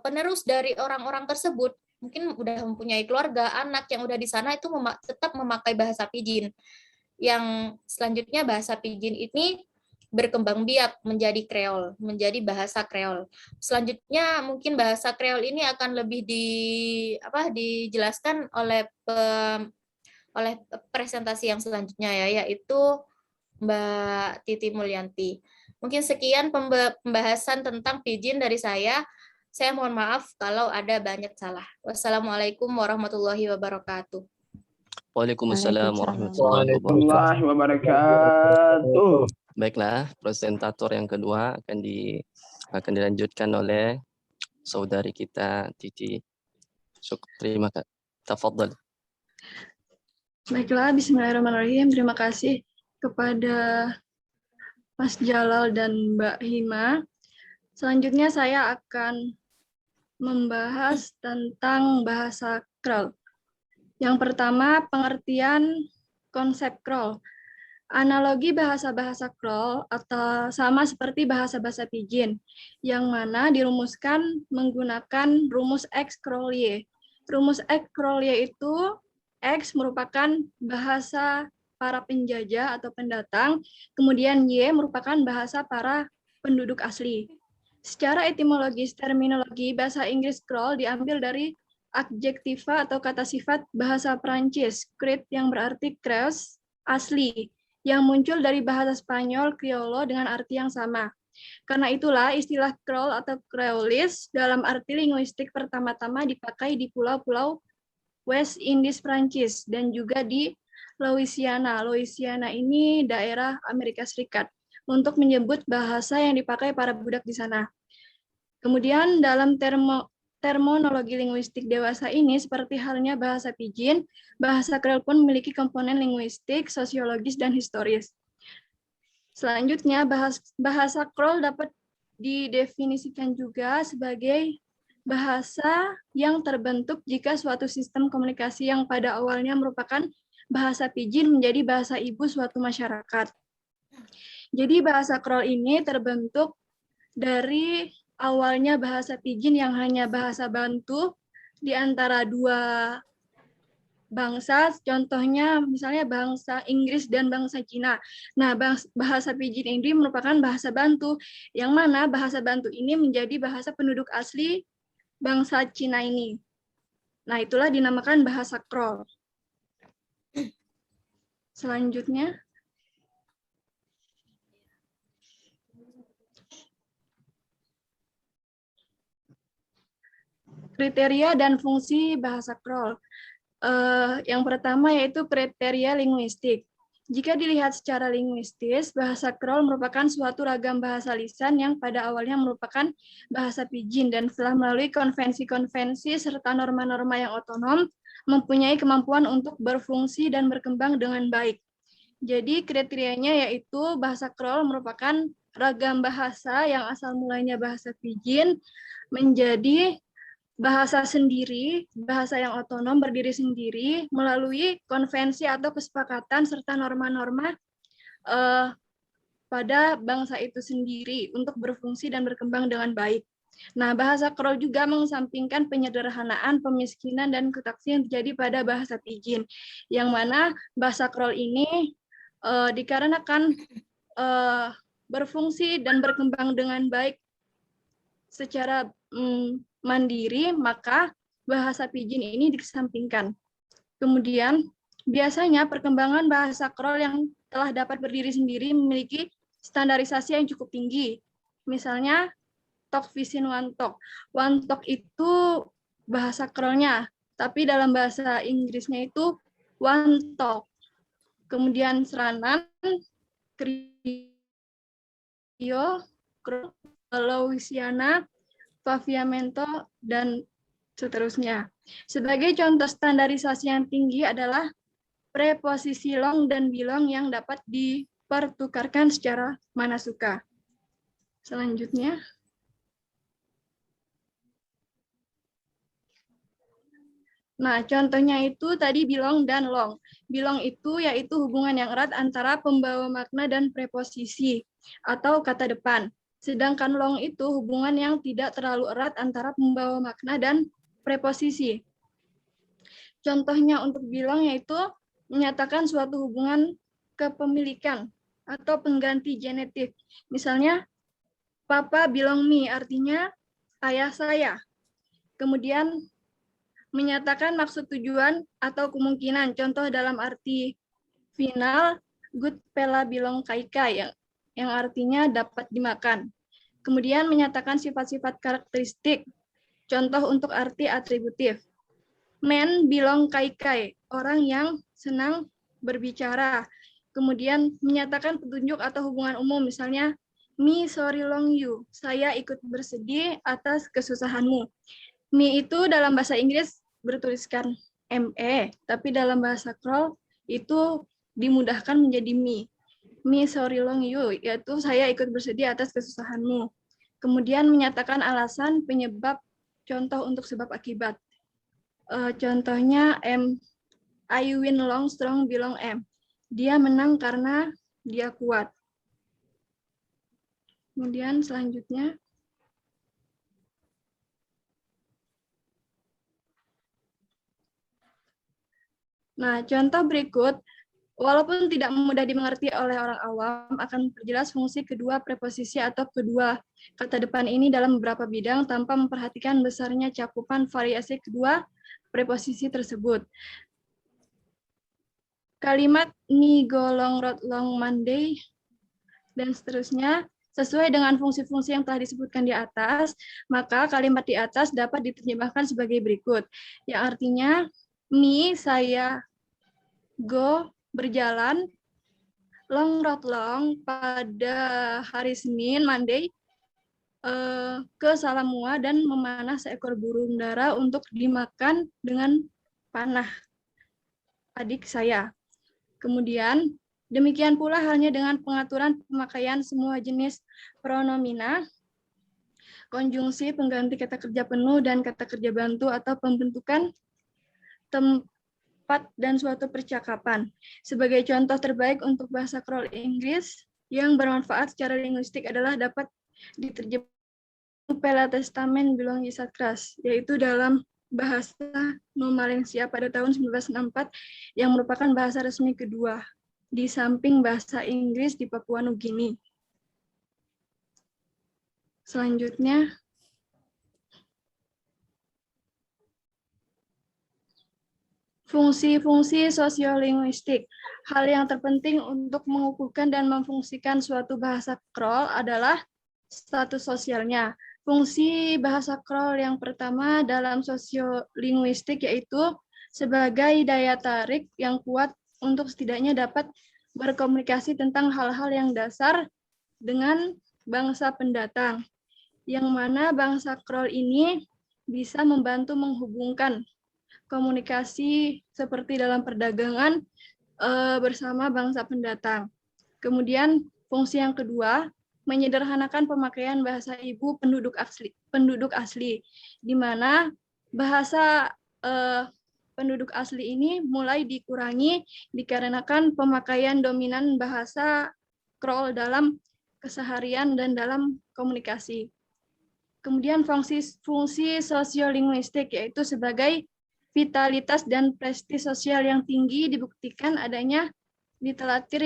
penerus dari orang-orang tersebut, mungkin udah mempunyai keluarga, anak yang udah di sana itu tetap memakai bahasa Pidgin. Yang selanjutnya bahasa Pidgin ini berkembang biak menjadi Kreol, menjadi bahasa Kreol. Selanjutnya mungkin bahasa Kreol ini akan lebih dijelaskan oleh presentasi yang selanjutnya ya, yaitu Mbak Titi Mulyanti. Mungkin sekian pembahasan tentang Pidgin dari saya. Saya mohon maaf kalau ada banyak salah. Wassalamualaikum warahmatullahi wabarakatuh. Waalaikumsalam warahmatullahi wabarakatuh. Baiklah, presentator yang kedua akan dilanjutkan oleh saudari kita Titi. Terima kasih. Tafadhal. Baiklah, bismillahirrahmanirrahim. Terima kasih kepada Mas Jalal dan Mbak Hima. Selanjutnya saya akan membahas tentang bahasa Kreol. Yang pertama, pengertian konsep Kreol. Analogi bahasa-bahasa Kroll atau sama seperti bahasa-bahasa Pidgin, yang mana dirumuskan menggunakan rumus X-Crollier. Rumus X-Crollier itu X merupakan bahasa para penjajah atau pendatang, kemudian Y merupakan bahasa para penduduk asli. Secara etimologis, terminologi bahasa Inggris Kroll diambil dari adjektiva atau kata sifat bahasa Prancis, create yang berarti creuse, asli, yang muncul dari bahasa Spanyol Criollo dengan arti yang sama. Karena itulah istilah Kroll atau Creolis dalam arti linguistik pertama-tama dipakai di pulau-pulau West Indies Prancis dan juga di Louisiana. Louisiana ini daerah Amerika Serikat untuk menyebut bahasa yang dipakai para budak di sana. Kemudian dalam terminologi linguistik dewasa ini, seperti halnya bahasa Pidgin, bahasa Kreol pun memiliki komponen linguistik, sosiologis, dan historis. Selanjutnya, bahasa Kreol dapat didefinisikan juga sebagai bahasa yang terbentuk jika suatu sistem komunikasi yang pada awalnya merupakan bahasa Pidgin menjadi bahasa ibu suatu masyarakat. Jadi bahasa Kreol ini terbentuk dari awalnya bahasa Pidgin yang hanya bahasa Bantu di antara dua bangsa, contohnya misalnya bangsa Inggris dan bangsa Cina. Nah, bahasa Pidgin ini merupakan bahasa Bantu, yang mana bahasa Bantu ini menjadi bahasa penduduk asli bangsa Cina ini. Nah, itulah dinamakan bahasa Kreol. Selanjutnya, kriteria dan fungsi bahasa Kreol. Yang pertama yaitu kriteria linguistik. Jika dilihat secara linguistis, bahasa Kreol merupakan suatu ragam bahasa lisan yang pada awalnya merupakan bahasa Pidgin dan setelah melalui konvensi-konvensi serta norma-norma yang otonom, mempunyai kemampuan untuk berfungsi dan berkembang dengan baik. Jadi kriterianya yaitu bahasa Kreol merupakan ragam bahasa yang asal mulanya bahasa Pidgin menjadi bahasa sendiri, bahasa yang otonom berdiri sendiri melalui konvensi atau kesepakatan serta norma-norma pada bangsa itu sendiri untuk berfungsi dan berkembang dengan baik. Nah, bahasa Kreol juga mengesampingkan penyederhanaan, pemiskinan, dan kutaksi yang terjadi pada bahasa Pidgin, yang mana bahasa Kreol ini dikarenakan berfungsi dan berkembang dengan baik secara mandiri, maka bahasa Pidgin ini dikesampingkan. Kemudian, biasanya perkembangan bahasa Kreol yang telah dapat berdiri sendiri memiliki standarisasi yang cukup tinggi. Misalnya, Tok Visin Wantok. Wantok itu bahasa Kreolnya, tapi dalam bahasa Inggrisnya itu Wantok. Kemudian Seranan, Krio, Louisiana, Paviamento, dan seterusnya. Sebagai contoh standarisasi yang tinggi adalah preposisi long dan belong yang dapat dipertukarkan secara mana suka. Selanjutnya. Nah, contohnya itu tadi belong dan long. Belong itu yaitu hubungan yang erat antara pembawa makna dan preposisi atau kata depan. Sedangkan long itu hubungan yang tidak terlalu erat antara pembawa makna dan preposisi. Contohnya untuk belong yaitu menyatakan suatu hubungan kepemilikan atau pengganti genetik. Misalnya, Papa belong me, artinya ayah saya. Kemudian menyatakan maksud tujuan atau kemungkinan. Contoh dalam arti final, good pela belong kaikai, yang artinya dapat dimakan. Kemudian menyatakan sifat-sifat karakteristik. Contoh untuk arti atributif. Men belong kaikai, orang yang senang berbicara. Kemudian menyatakan petunjuk atau hubungan umum, misalnya, me sorry long you, saya ikut bersedih atas kesusahanmu. Me itu dalam bahasa Inggris bertuliskan ME, tapi dalam bahasa Kreol itu dimudahkan menjadi me. Me sorry long you, yaitu saya ikut bersedih atas kesusahanmu. Kemudian menyatakan alasan, penyebab, contoh untuk sebab akibat. Contohnya I win long strong belong M. Dia menang karena dia kuat. Kemudian selanjutnya, nah, contoh berikut, walaupun tidak mudah dimengerti oleh orang awam, akan perjelas fungsi kedua preposisi atau kedua kata depan ini dalam beberapa bidang tanpa memperhatikan besarnya cakupan variasi kedua preposisi tersebut. Kalimat ni golong rot long Monday dan seterusnya sesuai dengan fungsi-fungsi yang telah disebutkan di atas, maka kalimat di atas dapat diterjemahkan sebagai berikut, yang artinya me, saya, go, berjalan, long rot long, pada hari Senin, Monday, ke Salamua dan memanah seekor burung dara untuk dimakan dengan panah adik saya. Kemudian, demikian pula halnya dengan pengaturan pemakaian semua jenis pronomina, konjungsi, pengganti kata kerja penuh dan kata kerja bantu atau pembentukan tempat dan suatu percakapan. Sebagai contoh terbaik untuk bahasa Kroll Inggris yang bermanfaat secara linguistik adalah dapat diterjemahkan Pela Testament Bilong Yisat Kras, yaitu dalam bahasa Nomalensia pada tahun 1964 yang merupakan bahasa resmi kedua di samping bahasa Inggris di Papua Nugini. Selanjutnya, fungsi-fungsi sosiolinguistik. Hal yang terpenting untuk mengukuhkan dan memfungsikan suatu bahasa Kroll adalah status sosialnya. Fungsi bahasa Kroll yang pertama dalam sosiolinguistik yaitu sebagai daya tarik yang kuat untuk setidaknya dapat berkomunikasi tentang hal-hal yang dasar dengan bangsa pendatang, yang mana bangsa Kroll ini bisa membantu menghubungkan komunikasi seperti dalam perdagangan bersama bangsa pendatang. Kemudian fungsi yang kedua, menyederhanakan pemakaian bahasa ibu penduduk asli, di mana bahasa penduduk asli ini mulai dikurangi dikarenakan pemakaian dominan bahasa Kroll dalam keseharian dan dalam komunikasi. Kemudian fungsi sosiolinguistik yaitu sebagai vitalitas dan prestis sosial yang tinggi dibuktikan adanya literatur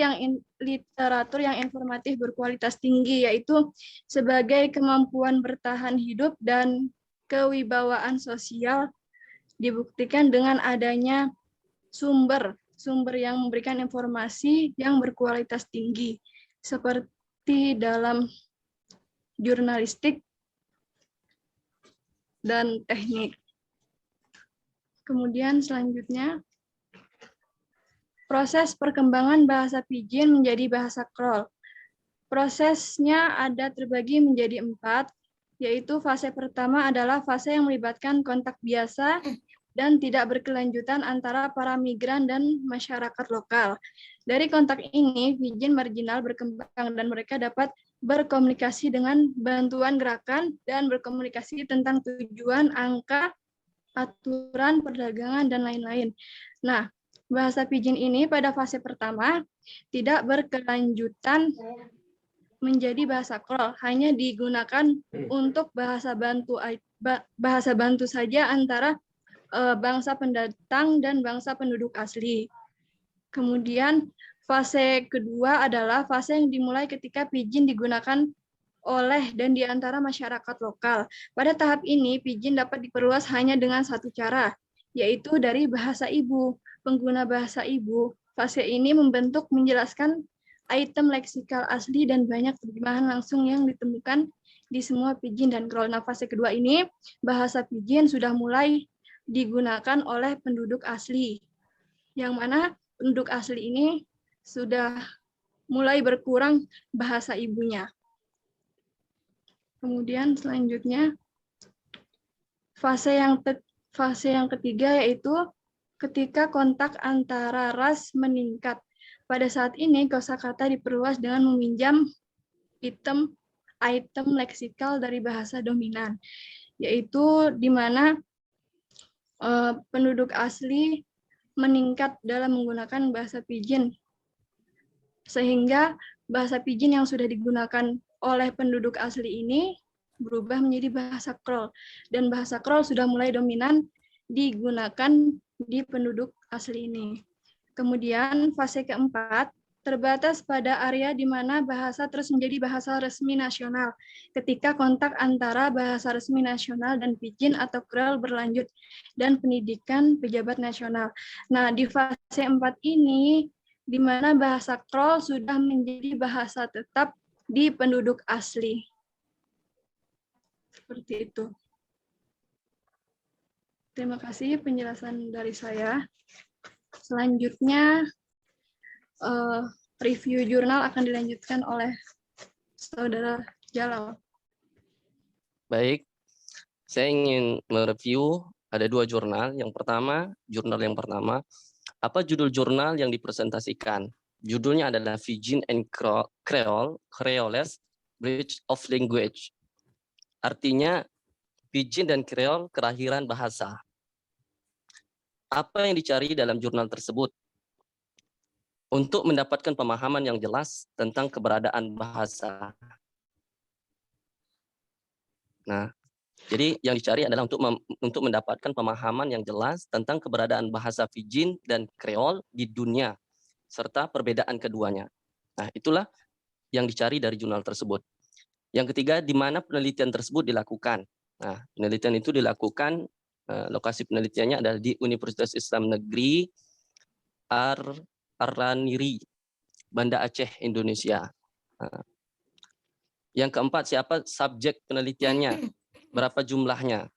yang informatif berkualitas tinggi, yaitu sebagai kemampuan bertahan hidup dan kewibawaan sosial dibuktikan dengan adanya sumber yang memberikan informasi yang berkualitas tinggi, seperti dalam jurnalistik dan teknik. Kemudian selanjutnya, proses perkembangan bahasa Pidgin menjadi bahasa Kroll. Prosesnya ada terbagi menjadi 4, yaitu fase pertama adalah fase yang melibatkan kontak biasa dan tidak berkelanjutan antara para migran dan masyarakat lokal. Dari kontak ini, Pidgin marginal berkembang dan mereka dapat berkomunikasi dengan bantuan gerakan dan berkomunikasi tentang tujuan, angka, aturan, perdagangan, dan lain-lain. Nah, bahasa Pidgin ini pada fase pertama tidak berkelanjutan menjadi bahasa Kroll, hanya digunakan untuk bahasa bantu saja antara bangsa pendatang dan bangsa penduduk asli. Kemudian fase kedua adalah fase yang dimulai ketika Pidgin digunakan oleh dan di antara masyarakat lokal. Pada tahap ini Pidgin dapat diperluas hanya dengan satu cara, yaitu dari bahasa ibu. Pengguna bahasa ibu, fase ini membentuk menjelaskan item leksikal asli dan banyak terjemahan langsung yang ditemukan di semua Pidgin dan Kroll. Nah, fase kedua ini, bahasa Pidgin sudah mulai digunakan oleh penduduk asli, yang mana penduduk asli ini sudah mulai berkurang bahasa ibunya. Kemudian selanjutnya, fase yang ketiga yaitu ketika kontak antara ras meningkat. Pada saat ini, kosakata diperluas dengan meminjam item leksikal dari bahasa dominan, yaitu di mana penduduk asli meningkat dalam menggunakan bahasa Pidgin. sehingga bahasa pidgin yang sudah digunakan oleh penduduk asli ini berubah menjadi bahasa Kroll, dan bahasa Kroll sudah mulai dominan digunakan di penduduk asli ini. Kemudian fase keempat, terbatas pada area di mana bahasa terus menjadi bahasa resmi nasional ketika kontak antara bahasa resmi nasional dan pidgin atau Kroll berlanjut dan pendidikan pejabat nasional. Nah, di fase 4 ini di mana bahasa Kroll sudah menjadi bahasa tetap di penduduk asli. Seperti itu. Terima kasih penjelasan dari saya. Selanjutnya, review jurnal akan dilanjutkan oleh Saudara Jalal. Baik, saya ingin mereview ada 2 jurnal. Jurnal yang pertama, apa judul jurnal yang dipresentasikan? Judulnya adalah Pidgin and Creoles, Bridge of Language. Artinya, Pidgin dan Kreol kelahiran bahasa. Apa yang dicari dalam jurnal tersebut? Untuk mendapatkan pemahaman yang jelas tentang keberadaan bahasa. Nah, jadi yang dicari adalah untuk mendapatkan pemahaman yang jelas tentang keberadaan bahasa Pidgin dan Kreol di dunia, serta perbedaan keduanya. Nah, itulah yang dicari dari jurnal tersebut. Yang ketiga, di mana penelitian tersebut dilakukan. Nah, penelitian itu dilakukan, lokasi penelitiannya adalah di Universitas Islam Negeri Ar-Raniri, Banda Aceh, Indonesia. Yang keempat, siapa subjek penelitiannya? Berapa jumlahnya?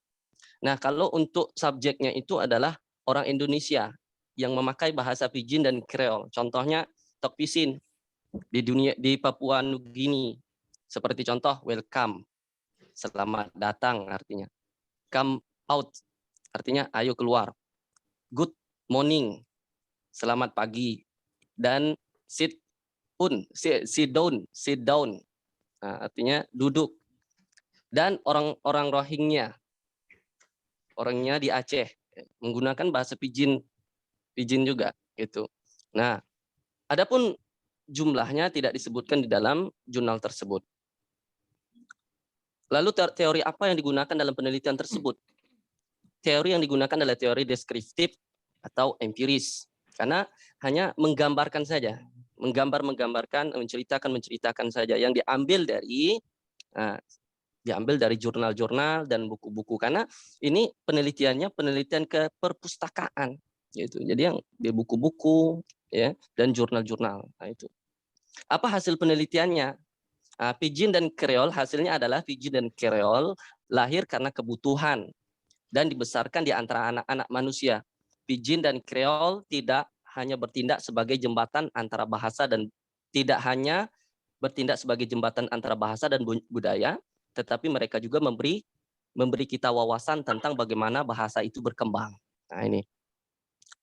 Nah, kalau untuk subjeknya itu adalah orang Indonesia yang memakai bahasa Pidgin dan Kreol. Contohnya Tok Pisin di Papua Nugini. Seperti contoh welcome, selamat datang artinya. Come out artinya ayo keluar. Good morning, selamat pagi. Dan sit down. Nah, artinya duduk. Dan orang Rohingya, orangnya di Aceh menggunakan bahasa Pidgin juga gitu. Nah, adapun jumlahnya tidak disebutkan di dalam jurnal tersebut. Lalu teori apa yang digunakan dalam penelitian tersebut? Teori yang digunakan adalah teori deskriptif atau empiris, karena hanya menggambarkan saja, menggambarkan, menceritakan saja, yang diambil dari jurnal-jurnal dan buku-buku, karena ini penelitian ke perpustakaan gitu. Jadi yang di buku-buku ya dan jurnal-jurnal. Nah, itu. Apa hasil penelitiannya? Pidgin dan Kreol, hasilnya adalah Pidgin dan Kreol lahir karena kebutuhan dan dibesarkan di antara anak-anak manusia. Pidgin dan Kreol tidak hanya bertindak sebagai jembatan antara bahasa dan budaya, tetapi mereka juga memberi kita wawasan tentang bagaimana bahasa itu berkembang. Nah, ini.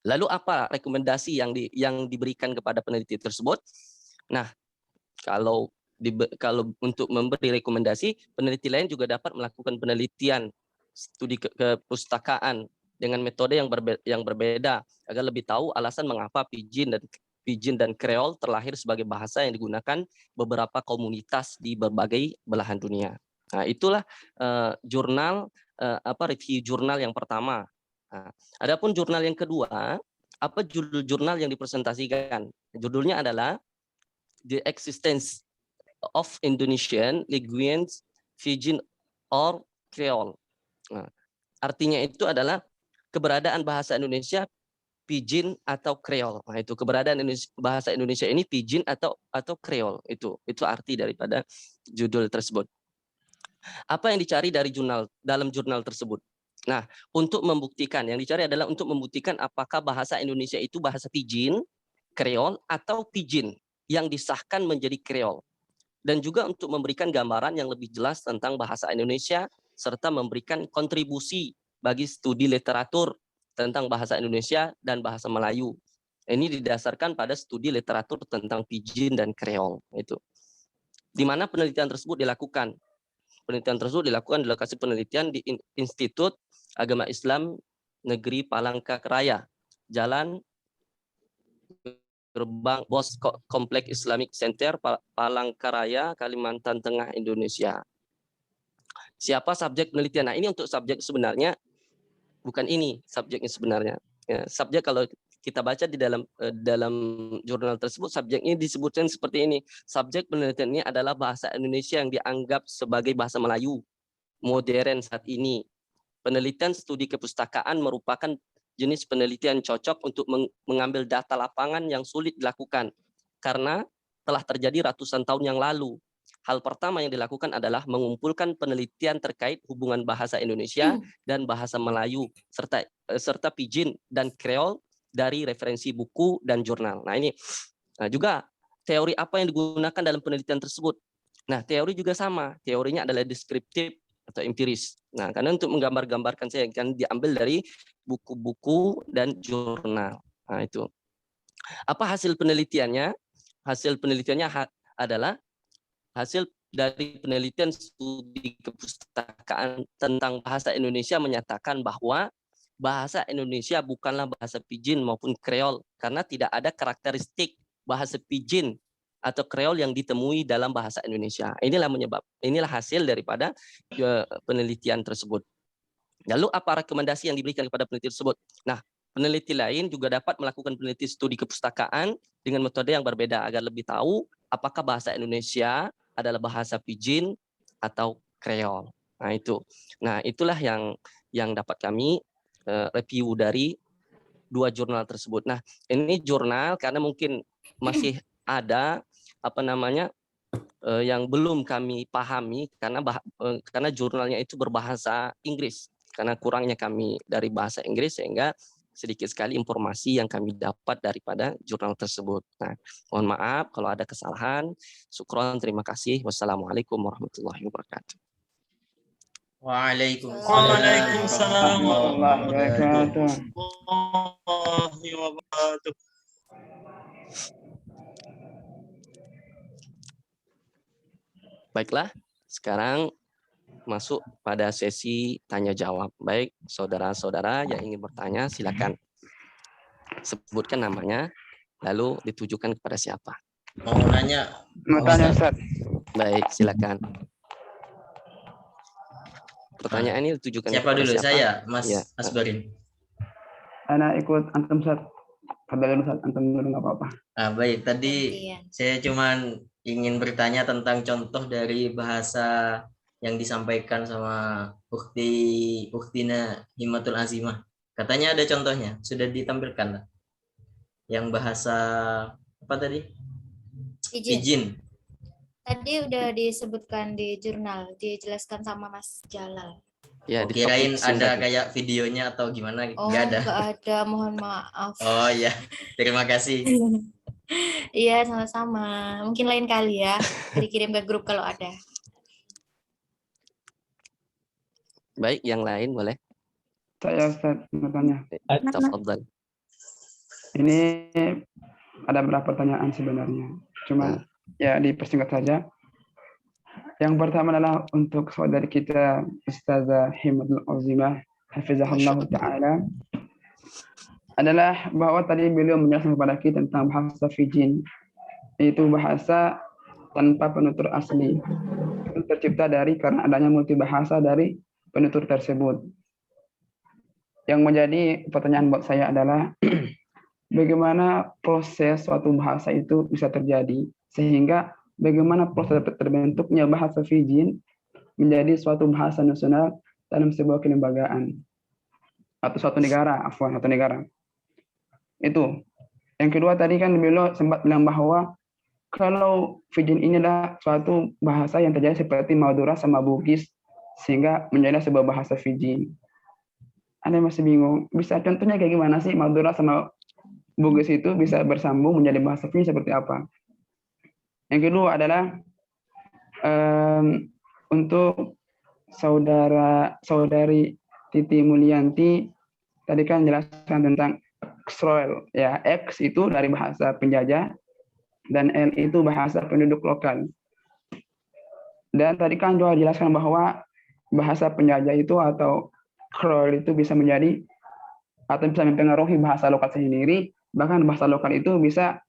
Lalu apa rekomendasi yang diberikan kepada peneliti tersebut? Nah, kalau untuk memberi rekomendasi, peneliti lain juga dapat melakukan penelitian studi kepustakaan dengan metode yang berbeda agar lebih tahu alasan mengapa Pidgin dan Kreol terlahir sebagai bahasa yang digunakan beberapa komunitas di berbagai belahan dunia. Nah, itulah review jurnal yang pertama. Nah, adapun jurnal yang kedua, apa judul jurnal yang dipresentasikan? Judulnya adalah The Existence of Indonesian Language Pidgin or Kreol. Nah, artinya itu adalah keberadaan bahasa Indonesia Pidgin atau Kreol. Nah, itu keberadaan bahasa Indonesia ini Pidgin atau Kreol. Itu arti daripada judul tersebut. Apa yang dicari dalam jurnal tersebut? Nah, untuk membuktikan, yang dicari adalah untuk membuktikan apakah bahasa Indonesia itu bahasa Pidgin, Kreol, atau Pidgin yang disahkan menjadi Kreol. Dan juga untuk memberikan gambaran yang lebih jelas tentang bahasa Indonesia, serta memberikan kontribusi bagi studi literatur tentang bahasa Indonesia dan bahasa Melayu. Ini didasarkan pada studi literatur tentang Pidgin dan Kreol. Itu. Di mana penelitian tersebut dilakukan? Penelitian tersebut dilakukan di lokasi penelitian di Institut Agama Islam Negeri Palangkaraya, Jalan Gerbang Bos Kompleks Islamic Center, Palangkaraya, Kalimantan Tengah, Indonesia. Siapa subjek penelitian? Nah, ini untuk subjek sebenarnya, bukan ini subjeknya sebenarnya. Ya, subjek kalau kita baca di dalam jurnal tersebut, subjeknya disebutkan seperti ini. Subjek penelitian ini adalah bahasa Indonesia yang dianggap sebagai bahasa Melayu modern saat ini. Penelitian studi kepustakaan merupakan jenis penelitian cocok untuk mengambil data lapangan yang sulit dilakukan karena telah terjadi ratusan tahun yang lalu. Hal pertama yang dilakukan adalah mengumpulkan penelitian terkait hubungan bahasa Indonesia dan bahasa Melayu serta Pidgin dan Kreol dari referensi buku dan jurnal. Nah, ini juga teori apa yang digunakan dalam penelitian tersebut. Nah, teori juga sama. Teorinya adalah deskriptif atau empiris. Nah, karena untuk menggambar-gambarkan saya kan diambil dari buku-buku dan jurnal. Nah, itu. Apa hasil penelitiannya? Hasil penelitiannya adalah hasil dari penelitian studi kepustakaan tentang bahasa Indonesia menyatakan bahwa bahasa Indonesia bukanlah bahasa Pidgin maupun Kreol karena tidak ada karakteristik bahasa Pidgin atau Kreol yang ditemui dalam bahasa Indonesia. Inilah hasil daripada penelitian tersebut. Lalu apa rekomendasi yang diberikan kepada peneliti tersebut? Nah, peneliti lain juga dapat melakukan penelitian studi kepustakaan dengan metode yang berbeda agar lebih tahu apakah bahasa Indonesia adalah bahasa Pidgin atau Kreol. Nah, itu. Nah, itulah yang dapat kami review dari dua jurnal tersebut. Nah, ini jurnal karena mungkin masih ada yang belum kami pahami karena jurnalnya itu berbahasa Inggris. Karena kurangnya kami dari bahasa Inggris sehingga sedikit sekali informasi yang kami dapat daripada jurnal tersebut. Nah, mohon maaf kalau ada kesalahan. Syukron, terima kasih. Wassalamualaikum warahmatullahi wabarakatuh. Waalaikumsalam warahmatullahi wabarakatuh. Baiklah, sekarang masuk pada sesi tanya jawab. Baik, saudara-saudara yang ingin bertanya silakan sebutkan namanya lalu ditujukan kepada siapa. Mau nanya. Mau tanya, Ustaz. Baik, silakan. Pertanyaan ini ditujukan Siapa kepada dulu? siapa? Saya, Mas Ya. Asbarin. Anak ikut antum, Ustaz. Fadlan, Ustaz, antum dulu nggak apa-apa. Baik, tadi saya cuman ingin bertanya tentang contoh dari bahasa yang disampaikan sama Uktina Himatul Azimah. Katanya ada contohnya, sudah ditampilkan. Yang bahasa apa tadi? Pidgin. Tadi udah disebutkan di jurnal, dijelaskan sama Mas Jalal. Ya, kirain ada kayak videonya atau gimana? Oh, nggak ada. nggak ada, mohon maaf. Oh ya, terima kasih. Iya, sama-sama. Mungkin lain kali ya, dikirim ke grup kalau ada. Baik, yang lain boleh. Saya, Ustaz, bertanya. Tafadhal. Ini ada beberapa pertanyaan sebenarnya. Cuma ya dipersingkat saja. Yang pertama adalah untuk saudari kita Ustazah Himatul Azimah hafizahullah taala, adalah bahwa tadi beliau menjelaskan kepada kita tentang bahasa Pidgin, yaitu bahasa tanpa penutur asli, tercipta karena adanya multibahasa dari penutur tersebut. Yang menjadi pertanyaan buat saya adalah bagaimana proses suatu bahasa itu bisa terjadi, sehingga bagaimana proses terbentuknya bahasa Pidgin menjadi suatu bahasa nasional dalam sebuah kelembagaan atau suatu negara, satu negara. Itu. Yang kedua tadi kan beliau sempat bilang bahwa kalau Pidgin ini adalah suatu bahasa yang terjadi seperti Madura sama Bugis sehingga menjadi sebuah bahasa Pidgin. Anda masih bingung, bisa contohnya kayak gimana sih Madura sama Bugis itu bisa bersambung menjadi bahasa Pidgin seperti apa? Yang kedua adalah untuk saudari Titi Mulyanti tadi kan jelaskan tentang X-Royal, ya, X itu dari bahasa penjajah dan L itu bahasa penduduk lokal. Dan tadi kan juga jelaskan bahwa bahasa penjajah itu atau Kreol itu bisa menjadi atau bisa mempengaruhi bahasa lokal sendiri, bahkan bahasa lokal itu bisa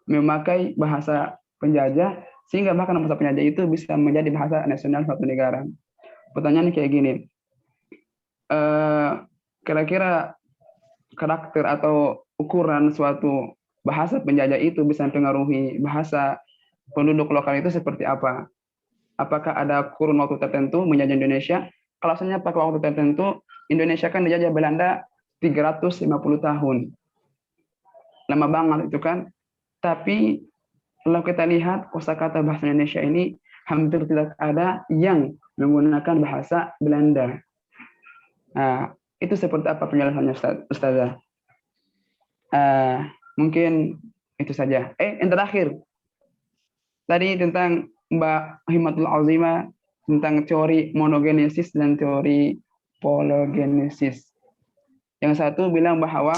memakai bahasa penjajah sehingga bahkan bahasa penjajah itu bisa menjadi bahasa nasional suatu negara. Pertanyaannya kayak gini, kira-kira karakter atau ukuran suatu bahasa penjajah itu bisa mempengaruhi bahasa penduduk lokal itu seperti apa? Apakah ada kurun waktu tertentu menjajah Indonesia? Kalau misalnya pakai waktu tertentu, Indonesia kan dijajah Belanda 350 tahun. Lama banget itu kan. Tapi kalau kita lihat kosakata bahasa Indonesia ini hampir tidak ada yang menggunakan bahasa Belanda. Nah, itu seperti apa penjelasannya Ustazah? Mungkin itu saja. Yang terakhir. Tadi tentang Mbak Himatul Azimah tentang teori monogenesis dan teori pologenesis. Yang satu bilang bahwa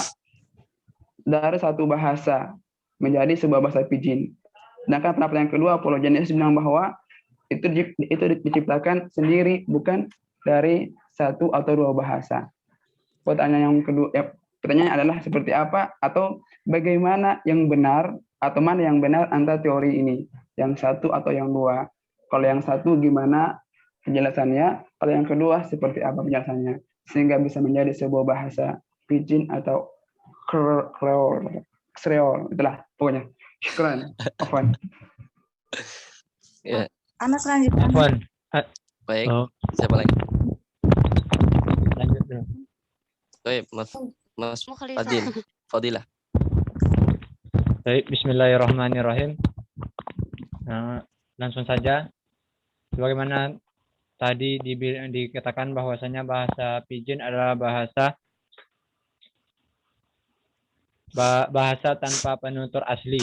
dari satu bahasa menjadi sebuah bahasa pidgin. Sedangkan pendapat yang kedua, pologenesis, bilang bahwa itu diciptakan sendiri, bukan dari satu atau dua bahasa. Pertanyaan yang kedua, pertanyaannya adalah seperti apa atau bagaimana yang benar atau mana yang benar antara teori ini, yang satu atau yang dua. Kalau yang satu gimana penjelasannya, kalau yang kedua seperti apa penjelasannya, sehingga bisa menjadi sebuah bahasa pidgin atau kreol, itulah pokoknya. Syukran. Afwan. Ya. Anas lanjutkan. Afwan. Baik. Siapa lagi? Lanjut dulu. Baik, Mas Fadilah. Baik, bismillahirrahmanirrahim. Langsung saja. Sebagaimana tadi dikatakan bahwasanya bahasa pidgin adalah bahasa tanpa penutur asli,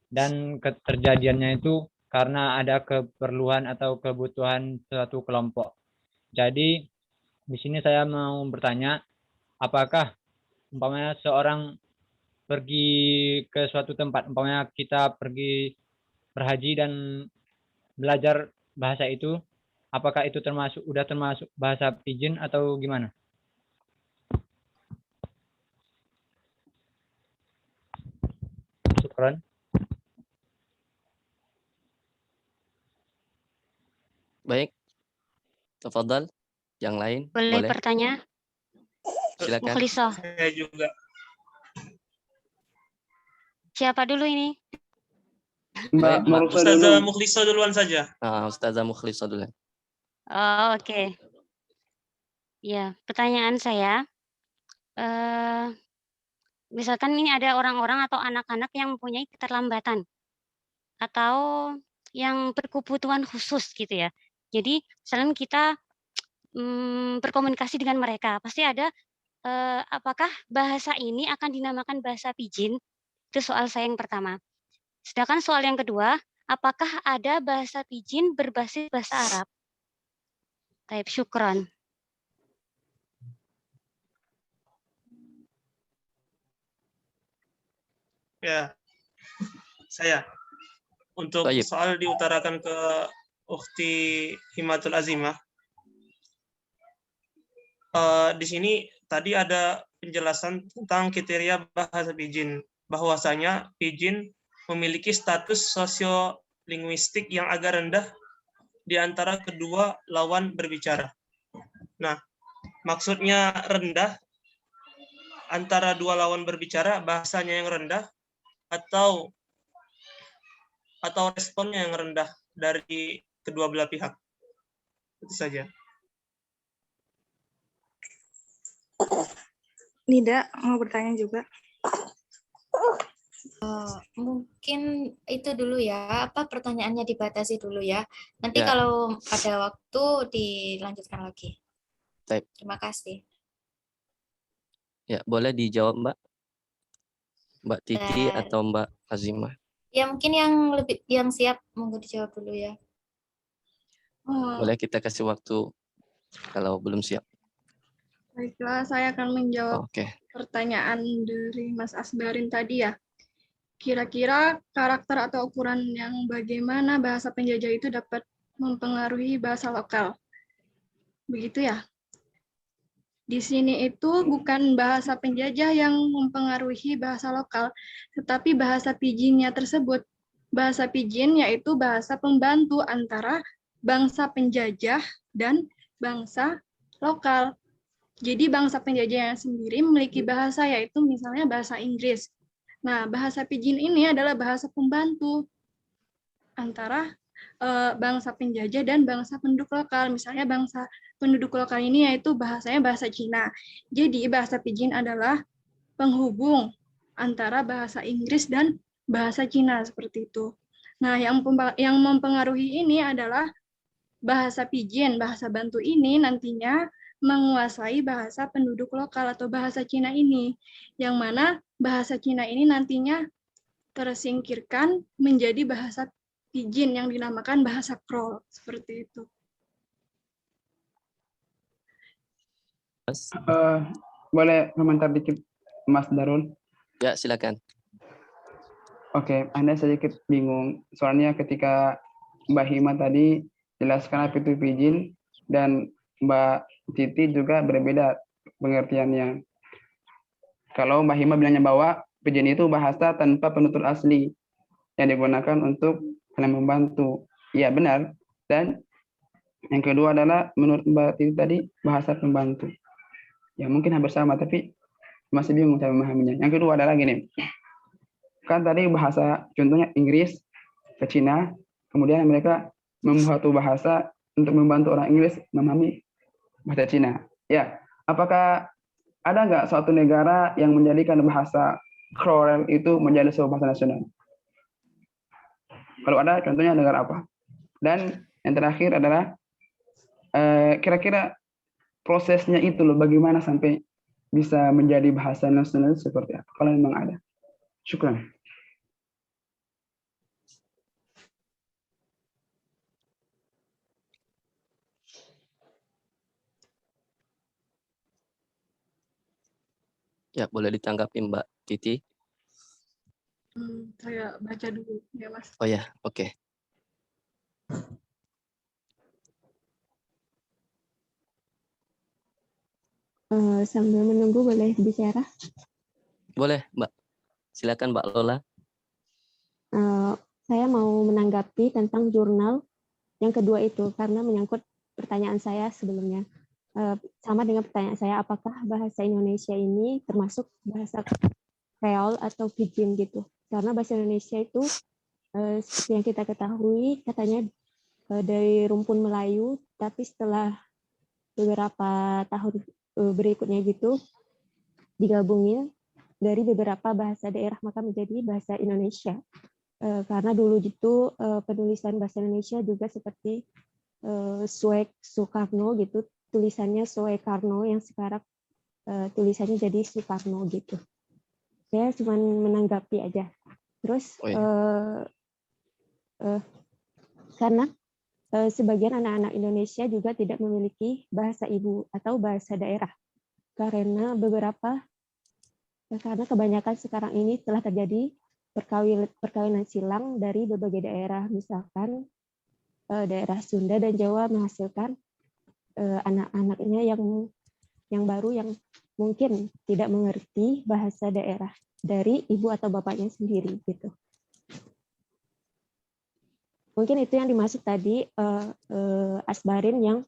dan keterjadiannya itu karena ada keperluan atau kebutuhan suatu kelompok. Jadi di sini saya mau bertanya, apakah umpamanya seorang pergi ke suatu tempat, umpamanya kita pergi berhaji dan belajar bahasa itu, apakah itu udah termasuk bahasa pidgin atau gimana? Syukran. Baik. Tafadhal. Yang lain boleh bertanya? Silakan. Mukhlisah. Saya juga. Siapa dulu ini? Ustazah Mukhlisah duluan saja. Ustazah Mukhlisah duluan. Oh, oke. Ya, pertanyaan saya, misalkan ini ada orang-orang atau anak-anak yang mempunyai keterlambatan atau yang berkebutuhan khusus gitu ya. Jadi selain kita berkomunikasi dengan mereka, pasti ada apakah bahasa ini akan dinamakan bahasa pidgin? Itu soal saya yang pertama. Sedangkan soal yang kedua, apakah ada bahasa pidgin berbasis bahasa Arab? Baik, syukran. Ya, saya. Untuk soal diutarakan ke Ukhti Himatul Azimah, di sini tadi ada penjelasan tentang kriteria bahasa pidgin, bahwasanya pidgin memiliki status sosiolinguistik yang agak rendah di antara kedua lawan berbicara. Nah, maksudnya rendah antara dua lawan berbicara, bahasanya yang rendah atau responnya yang rendah dari kedua belah pihak. Itu saja. Nida mau bertanya juga. Mungkin itu dulu ya, pertanyaannya dibatasi dulu ya. Nanti Ya. kalau ada waktu dilanjutkan lagi. Baik. Terima kasih. Ya, boleh dijawab Mbak? Mbak Titi atau Mbak Azimah? Ya mungkin yang siap monggo dijawab dulu ya. Boleh kita kasih waktu kalau belum siap. Baiklah, saya akan menjawab Oke. pertanyaan dari Mas Asbarin tadi ya. Kira-kira karakter atau ukuran yang bagaimana bahasa penjajah itu dapat mempengaruhi bahasa lokal. Begitu ya? Di sini itu bukan bahasa penjajah yang mempengaruhi bahasa lokal, tetapi bahasa pidginnya tersebut. Bahasa pidgin yaitu bahasa pembantu antara bangsa penjajah dan bangsa lokal. Jadi bangsa penjajah yang sendiri memiliki bahasa yaitu misalnya bahasa Inggris. Nah, bahasa pidgin ini adalah bahasa pembantu antara bangsa penjajah dan bangsa penduduk lokal. Misalnya bangsa penduduk lokal ini yaitu bahasanya bahasa Cina. Jadi bahasa pidgin adalah penghubung antara bahasa Inggris dan bahasa Cina seperti itu. Nah, yang mempengaruhi ini adalah bahasa pidgin, bahasa bantu ini nantinya menguasai bahasa penduduk lokal atau bahasa Cina ini, yang mana bahasa Cina ini nantinya tersingkirkan menjadi bahasa pidgin yang dinamakan bahasa Kroll, seperti itu. Boleh komentar dikit, Mas Darul? Ya, silakan. Oke, Anda sedikit bingung. Soalnya ketika Mbak Hima tadi jelaskan apa itu pidgin dan Mbak Titi juga berbeda pengertiannya. Kalau Mbak Hima bilangnya bahwa pidgin itu bahasa tanpa penutur asli yang digunakan untuk saling membantu. Iya, benar. Dan yang kedua adalah menurut Mbak Titi tadi bahasa pembantu. Ya mungkin hampir sama, tapi masih bingung saya memahaminya. Yang kedua adalah gini. Kan tadi bahasa contohnya Inggris ke Cina, kemudian mereka membuat bahasa untuk membantu orang Inggris memahami bahasa Cina. Ya, apakah ada nggak suatu negara yang menjadikan bahasa Kroll itu menjadi sebuah bahasa nasional? Kalau ada, contohnya negara apa? Dan yang terakhir adalah kira-kira prosesnya itu loh, bagaimana sampai bisa menjadi bahasa nasional seperti apa? Kalau memang ada. Syukran. Ya, boleh ditanggapi Mbak Titi. Saya baca dulu ya, Mas. Oh ya, oke. Sambil menunggu boleh bicara? Boleh, Mbak. Silakan Mbak Lola. Saya mau menanggapi tentang jurnal yang kedua itu karena menyangkut pertanyaan saya sebelumnya. Sama dengan pertanyaan saya, apakah bahasa Indonesia ini termasuk bahasa Kreol atau pidgin gitu? Karena bahasa Indonesia itu seperti yang kita ketahui katanya dari rumpun Melayu, tapi setelah beberapa tahun berikutnya gitu digabungin dari beberapa bahasa daerah maka menjadi bahasa Indonesia. Karena dulu gitu penulisan bahasa Indonesia juga seperti Suek Soekarno gitu, tulisannya Soekarno yang sekarang tulisannya jadi Soekarno gitu. Saya cuma menanggapi aja. Terus karena sebagian anak-anak Indonesia juga tidak memiliki bahasa ibu atau bahasa daerah karena kebanyakan sekarang ini telah terjadi perkawinan silang dari berbagai daerah, misalkan daerah Sunda dan Jawa menghasilkan anak-anaknya yang baru yang mungkin tidak mengerti bahasa daerah dari ibu atau bapaknya sendiri gitu. Mungkin itu yang dimaksud tadi Asbarin yang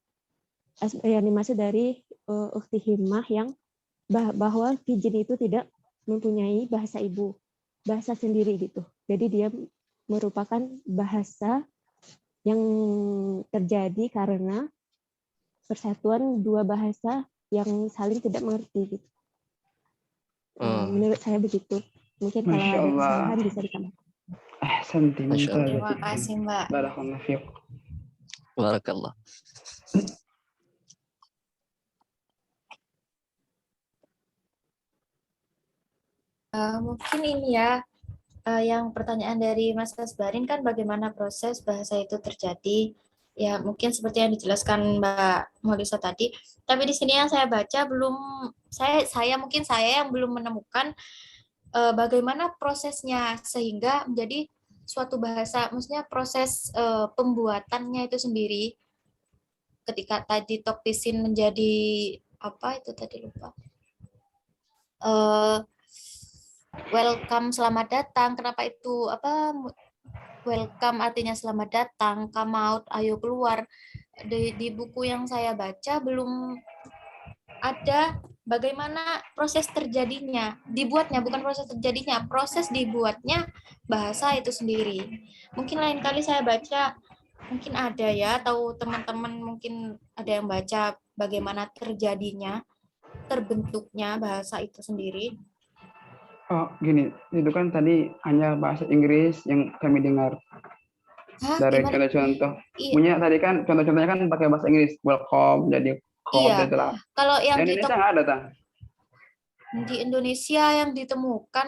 dimaksud dari Ukhti Himmah yang bahwa pidgin itu tidak mempunyai bahasa ibu, bahasa sendiri gitu. Jadi dia merupakan bahasa yang terjadi karena persatuan dua bahasa yang saling tidak mengerti gitu. Menurut saya begitu. Mungkin kalau ada kesalahan bisa ditambahkan. Terima kasih, Mbak. Barakallahu fiik. Barakallah. Mungkin ini ya, yang pertanyaan dari Mas Asbarin kan bagaimana proses bahasa itu terjadi. Ya mungkin seperti yang dijelaskan Mbak Molisa tadi. Tapi di sini yang saya baca saya yang belum menemukan bagaimana prosesnya sehingga menjadi suatu bahasa, maksudnya proses pembuatannya itu sendiri. Ketika tadi Tokpisin menjadi apa itu tadi lupa. Welcome, selamat datang. Kenapa itu apa? Welcome artinya selamat datang. Come out, ayo keluar. Di buku yang saya baca belum ada bagaimana proses terjadinya, dibuatnya, bukan proses terjadinya, proses dibuatnya bahasa itu sendiri. Mungkin lain kali saya baca, mungkin ada ya, atau teman-teman mungkin ada yang baca bagaimana terjadinya, terbentuknya bahasa itu sendiri. Oh, gini, itu kan tadi hanya bahasa Inggris yang kami dengar. Dari contoh-contoh. Iya. Punya tadi kan contoh-contohnya kan pakai bahasa Inggris. Welcome, jadi come, Iya. itulah. Kalau yang di Indonesia nggak ada, Tang? Di Indonesia yang ditemukan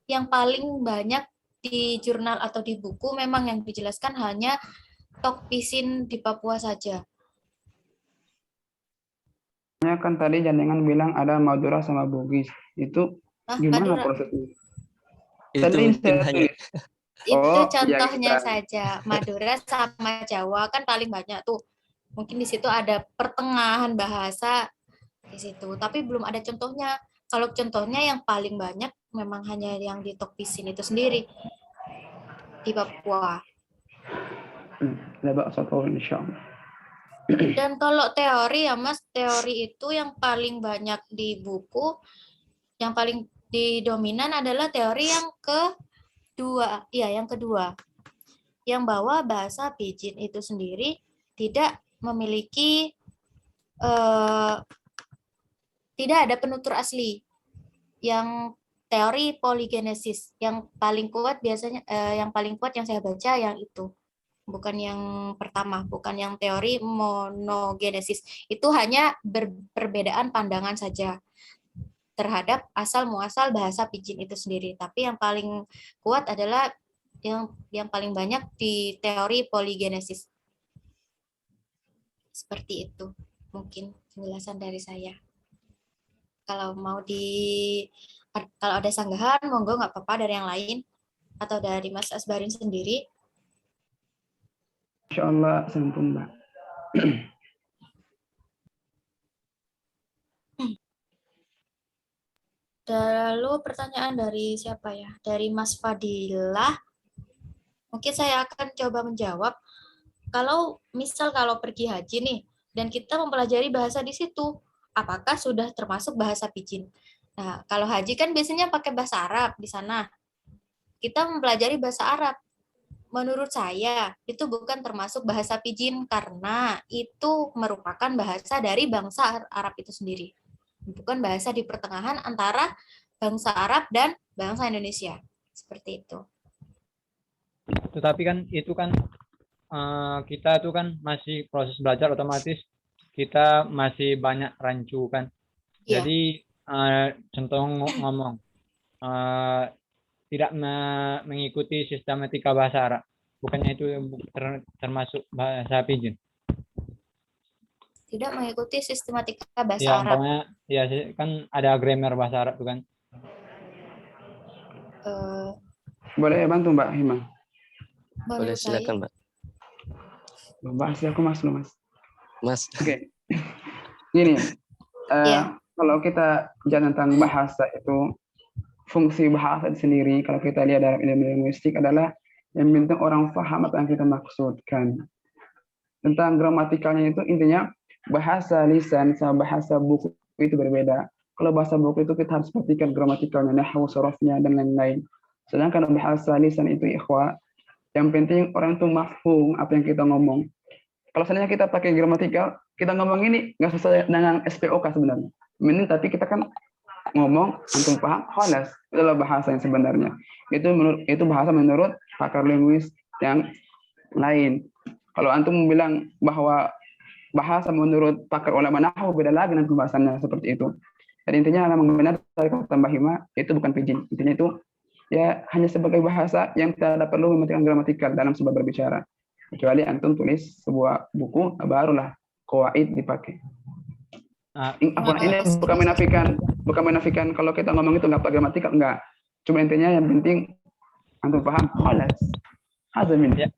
yang paling banyak di jurnal atau di buku memang yang dijelaskan hanya Tok Pisin di Papua saja. Kan tadi Jandengan bilang ada Madura sama Bugis. Itu gimana Madura. prosesnya? Itu Tadi mungkin saya hanya tulis. Itu Oh, contohnya iya, saja. Madura sama Jawa kan paling banyak tuh. Mungkin di situ ada pertengahan bahasa di situ, tapi belum ada contohnya. Kalau contohnya yang paling banyak memang hanya yang di Tok Pisin itu sendiri di Papua. Dan kalau teori ya Mas, teori itu yang paling banyak di buku, yang paling didominan adalah teori yang kedua. Iya, yang kedua. Yang bahwa bahasa Pidgin itu sendiri tidak memiliki tidak ada penutur asli. Yang teori poligenesis yang paling kuat biasanya yang paling kuat yang saya baca yang itu. Bukan yang pertama, bukan yang teori monogenesis. Itu hanya perbedaan pandangan saja terhadap asal muasal bahasa Pidgin itu sendiri. Tapi yang paling kuat adalah yang paling banyak di teori poligenesis. Seperti itu mungkin penjelasan dari saya. Kalau kalau ada sanggahan, monggo nggak apa-apa dari yang lain atau dari Mas Asbarin sendiri. Insya Allah sampun, Mbak. Lalu pertanyaan dari siapa ya? Dari Mas Fadilah. Mungkin saya akan coba menjawab. Kalau pergi haji nih, dan kita mempelajari bahasa di situ, apakah sudah termasuk bahasa Pidgin? Nah, kalau haji kan biasanya pakai bahasa Arab di sana. Kita mempelajari bahasa Arab. Menurut saya, itu bukan termasuk bahasa Pidgin karena itu merupakan bahasa dari bangsa Arab itu sendiri. Bukan bahasa di pertengahan antara bangsa Arab dan bangsa Indonesia. Seperti itu. Tetapi kan itu kan kita tuh kan masih proses belajar, otomatis kita masih banyak rancu kan. Yeah. Jadi contoh ngomong tidak mengikuti sistematika bahasa Arab, bukannya itu termasuk bahasa Pidgin? Tidak mengikuti sistematika bahasa ya, Arab. Ya kan ada grammar bahasa Arab tuh kan. Boleh bantu Mbak Hima? Boleh, silakan Mbak. Bahas aku Mas lu Mas. Oke. Gini, kalau kita bicara tentang bahasa itu, fungsi bahasa sendiri kalau kita lihat dalam ilmu linguistik adalah yang penting orang paham apa yang kita maksudkan. Tentang gramatikalnya itu intinya bahasa lisan sama bahasa buku itu berbeda. Kalau bahasa buku itu kita harus perhatikan gramatikalnya, nahwu, sorofnya dan lain-lain. Sedangkan bahasa lisan itu ikhwa, yang penting orang itu mafhum apa yang kita ngomong. Kalau seandainya kita pakai gramatikal, kita ngomong ini nggak sesuai dengan SPOK sebenarnya. Tapi kita kan ngomong, antum paham, khalas. Itulah bahasa yang sebenarnya. Itu bahasa menurut pakar linguis yang lain. Kalau antum bilang bahwa bahasa menurut pakar ulama nahwu beda lagi dengan pembahasannya seperti itu. Jadi intinya memang benar dari kata Mbak Hima, itu bukan Pidgin. Intinya itu ya hanya sebagai bahasa yang tidak perlu mematikan gramatikal dalam sebuah berbicara. Kecuali antum tulis sebuah buku, barulah qawaid dipakai. Ini bukan menafikan kalau kita ngomong itu nggak pakai gramatikal, enggak. Cuma intinya yang penting antum paham, khalas. Ya.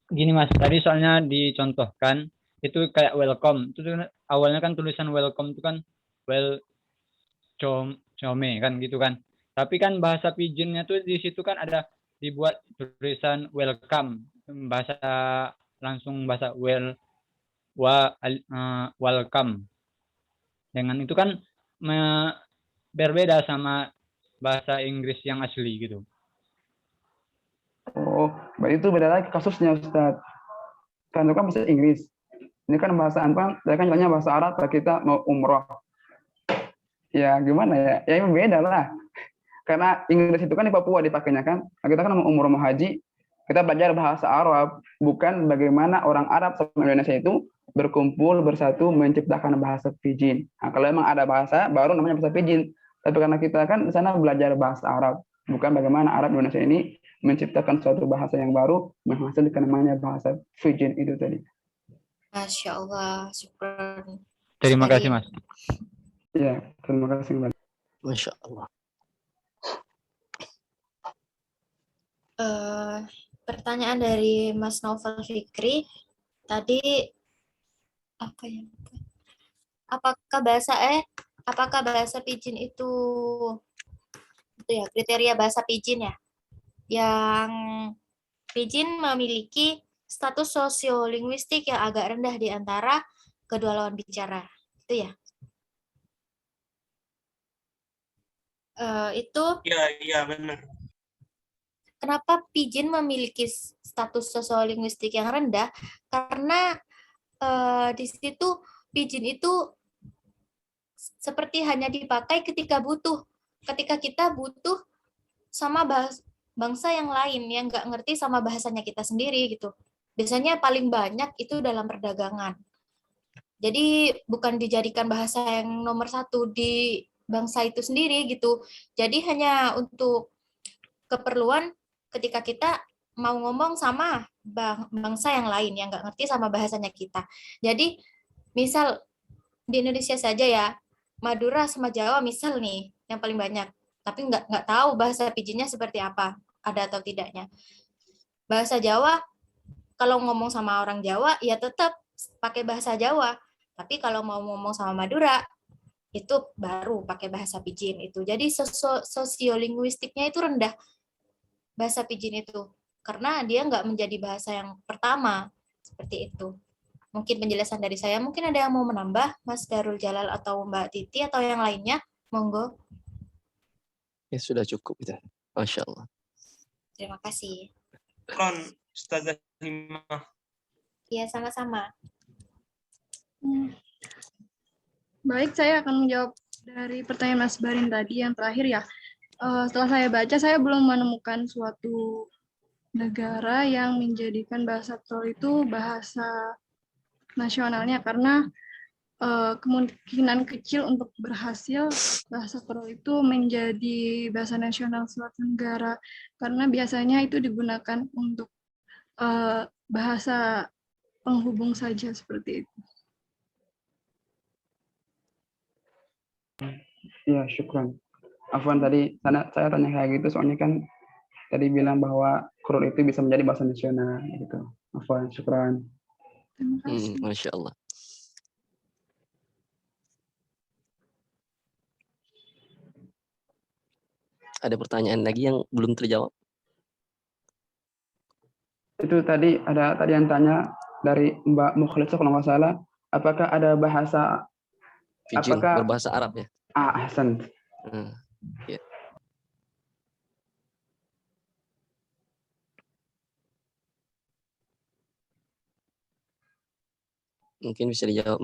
Gini Mas, tadi soalnya dicontohkan itu kayak welcome. Itu tuh awalnya kan tulisan welcome itu kan welcome kan gitu kan. Tapi kan bahasa pidginnya tuh di situ kan ada dibuat tulisan welcome, bahasa langsung bahasa welcome. Dengan itu kan berbeda sama bahasa Inggris yang asli gitu. Oh, berarti itu beda lagi kasusnya Ustadz. Kan itu kan bahasa Inggris. Ini kan bahasa Anpan, saya kan bilangnya bahasa Arab, kita mau umroh. Ya gimana ya? Ya ini beda lah. Karena Inggris itu kan di Papua dipakainya kan. Nah, kita kan mau umroh mau haji, kita belajar bahasa Arab, bukan bagaimana orang Arab sama Indonesia itu berkumpul bersatu menciptakan bahasa pidgin. Nah, kalau emang ada bahasa baru namanya bahasa pidgin. Tapi karena kita kan di sana belajar bahasa Arab, bukan bagaimana Arab Indonesia ini menciptakan suatu bahasa yang baru menghasilkan namanya bahasa pidgin itu tadi. Masya Allah, syukur. Terima kasih Mas. Ya, terima kasih Mbak. Masya Allah. Pertanyaan dari Mas Novel Fikri tadi apa ya? Apakah bahasa pidgin itu ya kriteria bahasa pidgin ya? Yang pidgin memiliki status sosiolinguistik yang agak rendah di antara kedua lawan bicara. Itu ya? Itu Iya benar. Kenapa pidgin memiliki status sosiolinguistik yang rendah? Karena di situ pidgin itu seperti hanya dipakai ketika kita butuh sama bangsa yang lain yang nggak ngerti sama bahasanya kita sendiri gitu. Biasanya paling banyak itu dalam perdagangan. Jadi bukan dijadikan bahasa yang nomor satu di bangsa itu sendiri gitu. Jadi hanya untuk keperluan ketika kita mau ngomong sama bangsa yang lain yang nggak ngerti sama bahasanya kita. Jadi misal di Indonesia saja ya, Madura sama Jawa misal nih yang paling banyak. Tapi nggak tahu bahasa pidginnya seperti apa, ada atau tidaknya. Bahasa Jawa, kalau ngomong sama orang Jawa, ya tetap pakai bahasa Jawa. Tapi kalau mau ngomong sama Madura, itu baru pakai bahasa pidgin itu. Jadi sosiolinguistiknya itu rendah, bahasa pidgin itu. Karena dia nggak menjadi bahasa yang pertama, seperti itu. Mungkin penjelasan dari saya. Mungkin ada yang mau menambah, Mas Darul Jalal atau Mbak Titi atau yang lainnya? Monggo. Ya sudah cukup itu. Masya Allah. Terima kasih. Ustazah Himah. Iya, sama-sama. Baik, saya akan menjawab dari pertanyaan Mas Barin tadi yang terakhir ya. Setelah saya baca, saya belum menemukan suatu negara yang menjadikan bahasa Troll itu bahasa nasionalnya karena kemungkinan kecil untuk berhasil bahasa Troll itu menjadi bahasa nasional suatu negara karena biasanya itu digunakan untuk bahasa penghubung saja seperti itu. Ya, syukran. Afwan tadi saya tanya kayak gitu soalnya kan tadi bilang bahwa Troll itu bisa menjadi bahasa nasional gitu. Afwan, syukran. Masya Allah. Ada pertanyaan lagi yang belum terjawab? Itu tadi yang tanya dari Mbak Mukhlisah kalau nggak salah, apakah ada bahasa pidgin berbahasa Arab ya? Ahsan. Ya. Mungkin bisa dijawab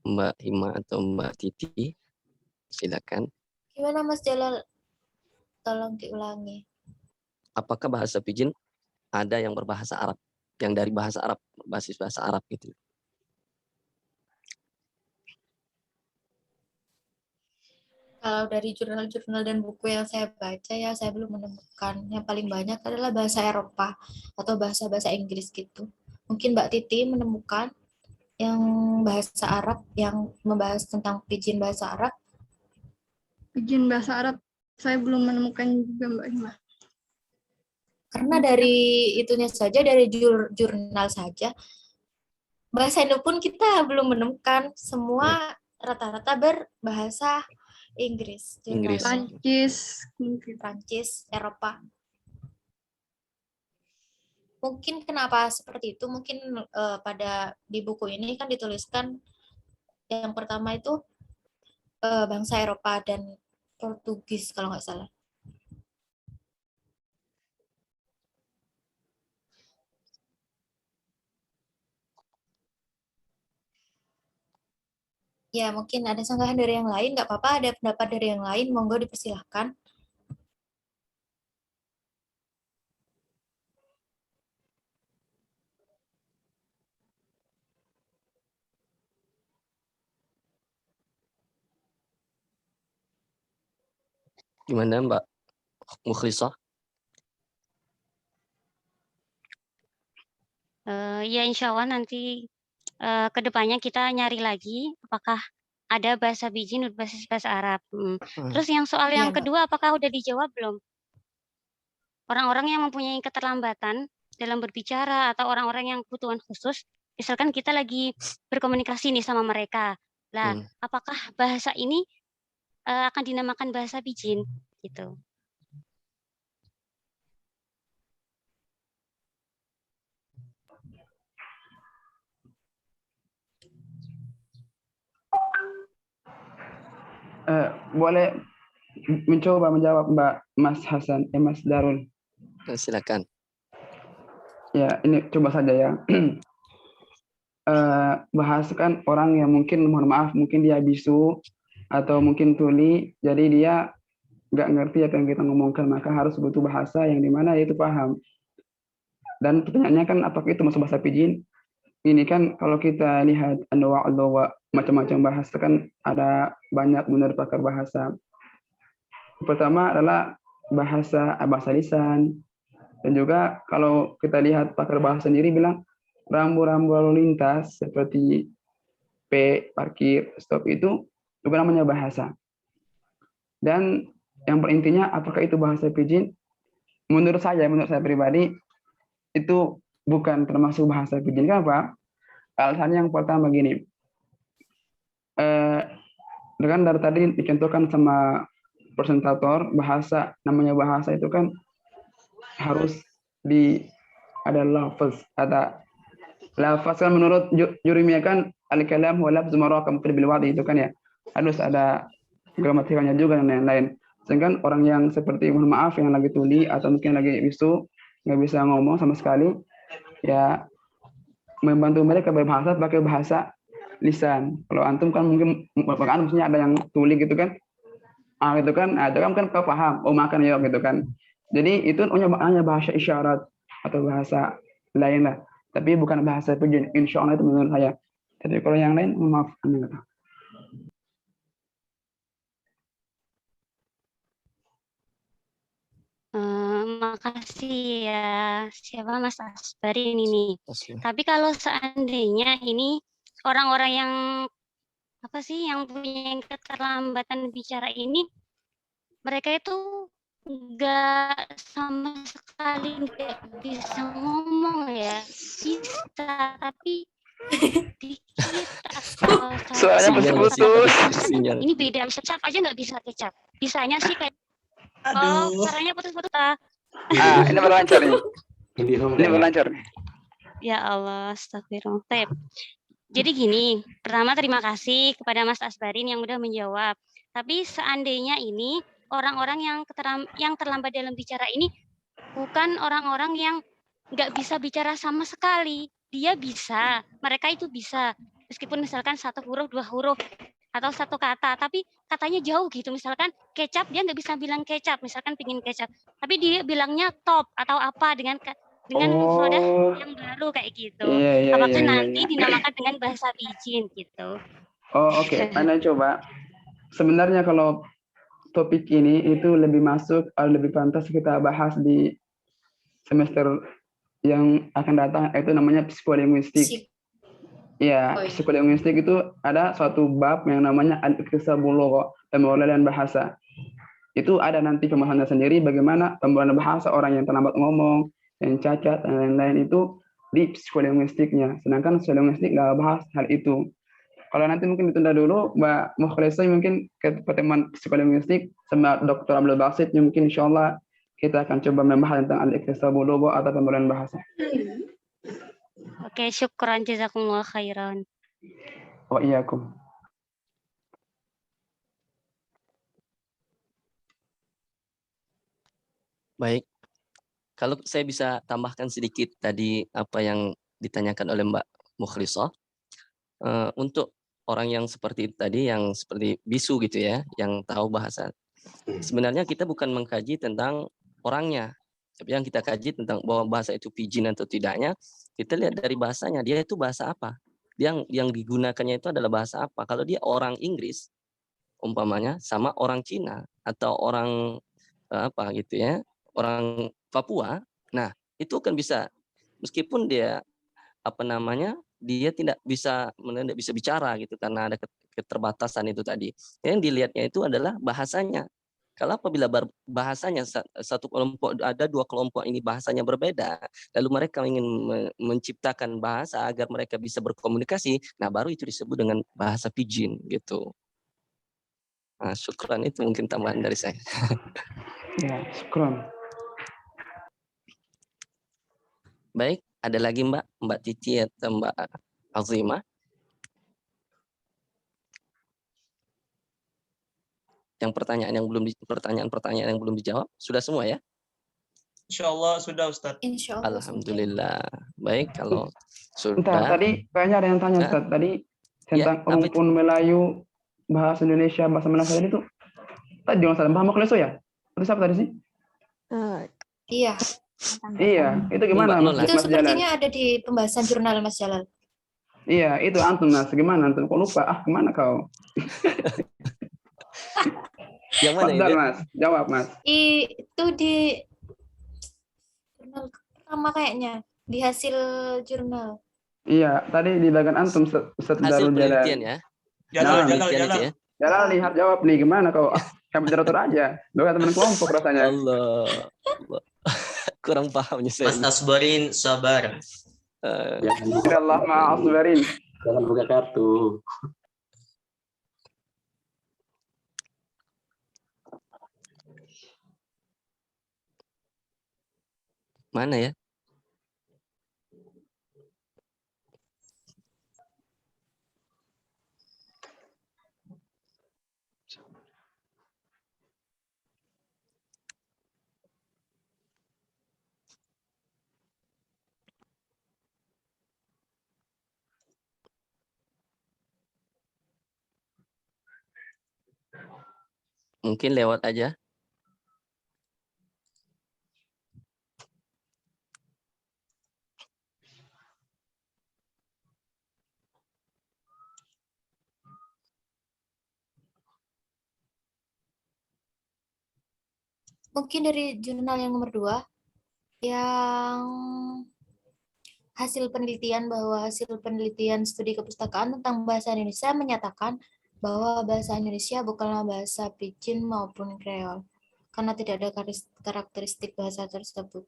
Mbak Hima atau Mbak Titi. Silakan. Gimana Mas Jalal? Tolong diulangi. Apakah bahasa pidgin ada yang berbahasa Arab, yang dari bahasa Arab, basis bahasa Arab gitu? Kalau dari jurnal-jurnal dan buku yang saya baca ya, saya belum menemukan. Yang paling banyak adalah bahasa Eropa atau bahasa-bahasa Inggris gitu. Mungkin Mbak Titi menemukan yang bahasa Arab, yang membahas tentang pidgin bahasa Arab. Pidgin bahasa Arab, saya belum menemukan juga Mbak Hima. Karena dari itunya saja, dari jurnal saja, bahasa Indo pun kita belum menemukan, semua rata-rata berbahasa Inggris. Inggris. Prancis, Eropa. Mungkin kenapa seperti itu? Mungkin pada di buku ini kan dituliskan yang pertama itu bangsa Eropa dan Portugis kalau nggak salah. Ya, mungkin ada sanggahan dari yang lain, nggak apa-apa, ada pendapat dari yang lain, monggo dipersilahkan. Gimana Mbak Mukhlisah? Ya insya Allah nanti kedepannya kita nyari lagi apakah ada bahasa pidgin berbasis bahasa Arab. Terus yang soal yang kedua apakah udah dijawab belum? Orang-orang yang mempunyai keterlambatan dalam berbicara atau orang-orang yang kebutuhan khusus, misalkan kita lagi berkomunikasi nih sama mereka. Lah, apakah bahasa ini akan dinamakan bahasa pidgin gitu? Boleh mencoba menjawab Mbak Mas Hasan, Mas Darul. Silakan. Ya, ini coba saja ya. Bahasa kan orang yang mungkin, mohon maaf, mungkin dia bisu atau mungkin tuli, jadi dia nggak ngerti apa yang kita ngomongkan, maka harus butuh bahasa yang dimana itu paham. Dan pertanyaannya kan apakah itu masuk bahasa pidgin? Ini kan kalau kita lihat macam-macam bahasa kan ada banyak menurut pakar bahasa. Pertama adalah bahasa lisan, dan juga kalau kita lihat pakar bahasa sendiri bilang rambu-rambu lalu lintas seperti P, parkir, stop itu juga namanya bahasa. Dan yang perintinya apakah itu bahasa pidgin? Menurut saya pribadi itu bukan termasuk bahasa pidgin. Kenapa? Alasannya yang pertama begini. Dengan dari tadi dicontohkan sama presentator, bahasa, namanya bahasa itu kan harus ada lafaz, ada lafaz kan menurut Jurumiyah kan al-kalam huwa lafzu murakab bil wadi, itu kan ya. Harus ada gramatikanya juga dan lain-lain. Sedangkan orang yang seperti mohon maaf yang lagi tuli atau mungkin lagi bisu, nggak bisa ngomong sama sekali, ya membantu mereka berbahasa pakai bahasa lisan. Kalau antum kan mungkin maksudnya ada yang tuli gitu kan, gitu kan, itu kan kau paham, oh makan ya gitu kan. Jadi itu hanya bahasa isyarat atau bahasa lain lah, tapi bukan bahasa pidgin. Insya Allah itu menurut saya. Tapi kalau yang lain, maaf, anda nggak tahu. Makasih ya, siapa Mas Asbari ini nih. Tapi kalau seandainya ini orang-orang yang yang punya keterlambatan bicara ini, mereka itu nggak sama sekali nggak bisa ngomong ya, bisa tapi dikit atau suaranya putus-putus. Ini beda, kecap aja nggak bisa kecap. Bisanya sih kayak suaranya putus-putus. Ini baru lancar nih. Ini baru lancar. Ya Allah, astagfirullah. Jadi gini, pertama terima kasih kepada Mas Asbarin yang udah menjawab. Tapi seandainya ini orang-orang yang terlambat dalam bicara ini bukan orang-orang yang nggak bisa bicara sama sekali. Dia bisa, mereka itu bisa. Meskipun misalkan 1 huruf, 2 huruf, atau 1 kata, tapi katanya jauh gitu. Misalkan kecap, dia nggak bisa bilang kecap, misalkan pingin kecap. Tapi dia bilangnya top atau apa dengan mufradah yang baru kayak gitu. Apakah nanti dinamakan dengan bahasa pidgin gitu? Oke. Anda coba. Sebenarnya kalau topik ini itu lebih masuk, lebih pantas kita bahas di semester yang akan datang, itu namanya psikolinguistik. Ya, psikolinguistik itu ada suatu bab yang namanya al-iktisabul lugha, pemulalan bahasa. Itu ada nanti pembahasannya sendiri bagaimana pemulalan bahasa orang yang terlambat ngomong, yang cacat dan lain-lain itu di psikolinguistiknya, sedangkan psikolinguistik nggak bahas hal itu. Kalau nanti mungkin ditunda dulu, Mbak Mukhlisa mungkin ke pertemuan psikolinguistik sama Dr. Abdul Basit, mungkin insya Allah kita akan coba membahas tentang al-iktisabu lugha atau pembelajaran bahasa. Oke, syukran jazakumullah khairan. Wa iyyakum. Baik, kalau saya bisa tambahkan sedikit tadi apa yang ditanyakan oleh Mbak Mukhlisah, untuk orang yang seperti itu tadi, yang seperti bisu gitu ya, yang tahu bahasa. Sebenarnya kita bukan mengkaji tentang orangnya, tapi yang kita kaji tentang bahwa bahasa itu pidgin atau tidaknya, kita lihat dari bahasanya, dia itu bahasa apa, yang digunakannya itu adalah bahasa apa. Kalau dia orang Inggris, umpamanya sama orang Cina atau orang apa gitu ya, orang Papua, nah itu kan bisa, meskipun dia apa namanya, dia tidak bisa bicara gitu karena ada keterbatasan itu tadi. Yang dilihatnya itu adalah bahasanya. Kalau apabila bahasanya satu kelompok, ada dua kelompok ini bahasanya berbeda, lalu mereka ingin menciptakan bahasa agar mereka bisa berkomunikasi, nah baru itu disebut dengan bahasa pidgin gitu. Nah, syukran, itu mungkin tambahan dari saya. Ya, syukran. Baik, ada lagi Mbak Titi atau Mbak Azimah? Yang pertanyaan yang belum dijawab sudah semua ya? Insya Allah sudah, Ustaz. Insya Allah. Alhamdulillah. Baik, kalau Bentar, sudah. tadi kayaknya ada yang tanya Ustaz, tadi tentang rumpun Melayu, bahasa Indonesia, bahasa Minangkabau tadi itu. Tadi nggak salah, Mbak Mukhlisa ya? Itu siapa tadi sih? Iya. Iya, itu gimana Mas? Itu Mas sepertinya Jalal? ada di pembahasan jurnal Mas Jalal. Iya, itu antum Mas. Gimana antum? Kok lupa? Kemana kau? Yang mana Fadal, ini? Mas? Jawab Mas. Itu di jurnal pertama kayaknya, di hasil jurnal. Iya, tadi di bagian antum Ustaz Hasil Darul Jalal. penelitian ya? Nah, Penelitian itu ya? Jalal lihat jawab nih, gimana kau? Kayak moderator aja. Doa teman kelompok rasanya. Allah. Kurang pahamnya saya. Mas Asbarin sabar. Allah ma'asbarin. Jangan buka kartu. Mana ya? Mungkin lewat aja. Mungkin dari jurnal yang nomor 2, yang hasil penelitian studi kepustakaan tentang bahasa Indonesia menyatakan bahwa bahasa Indonesia bukanlah bahasa pidgin maupun Kreol, karena tidak ada karakteristik bahasa tersebut.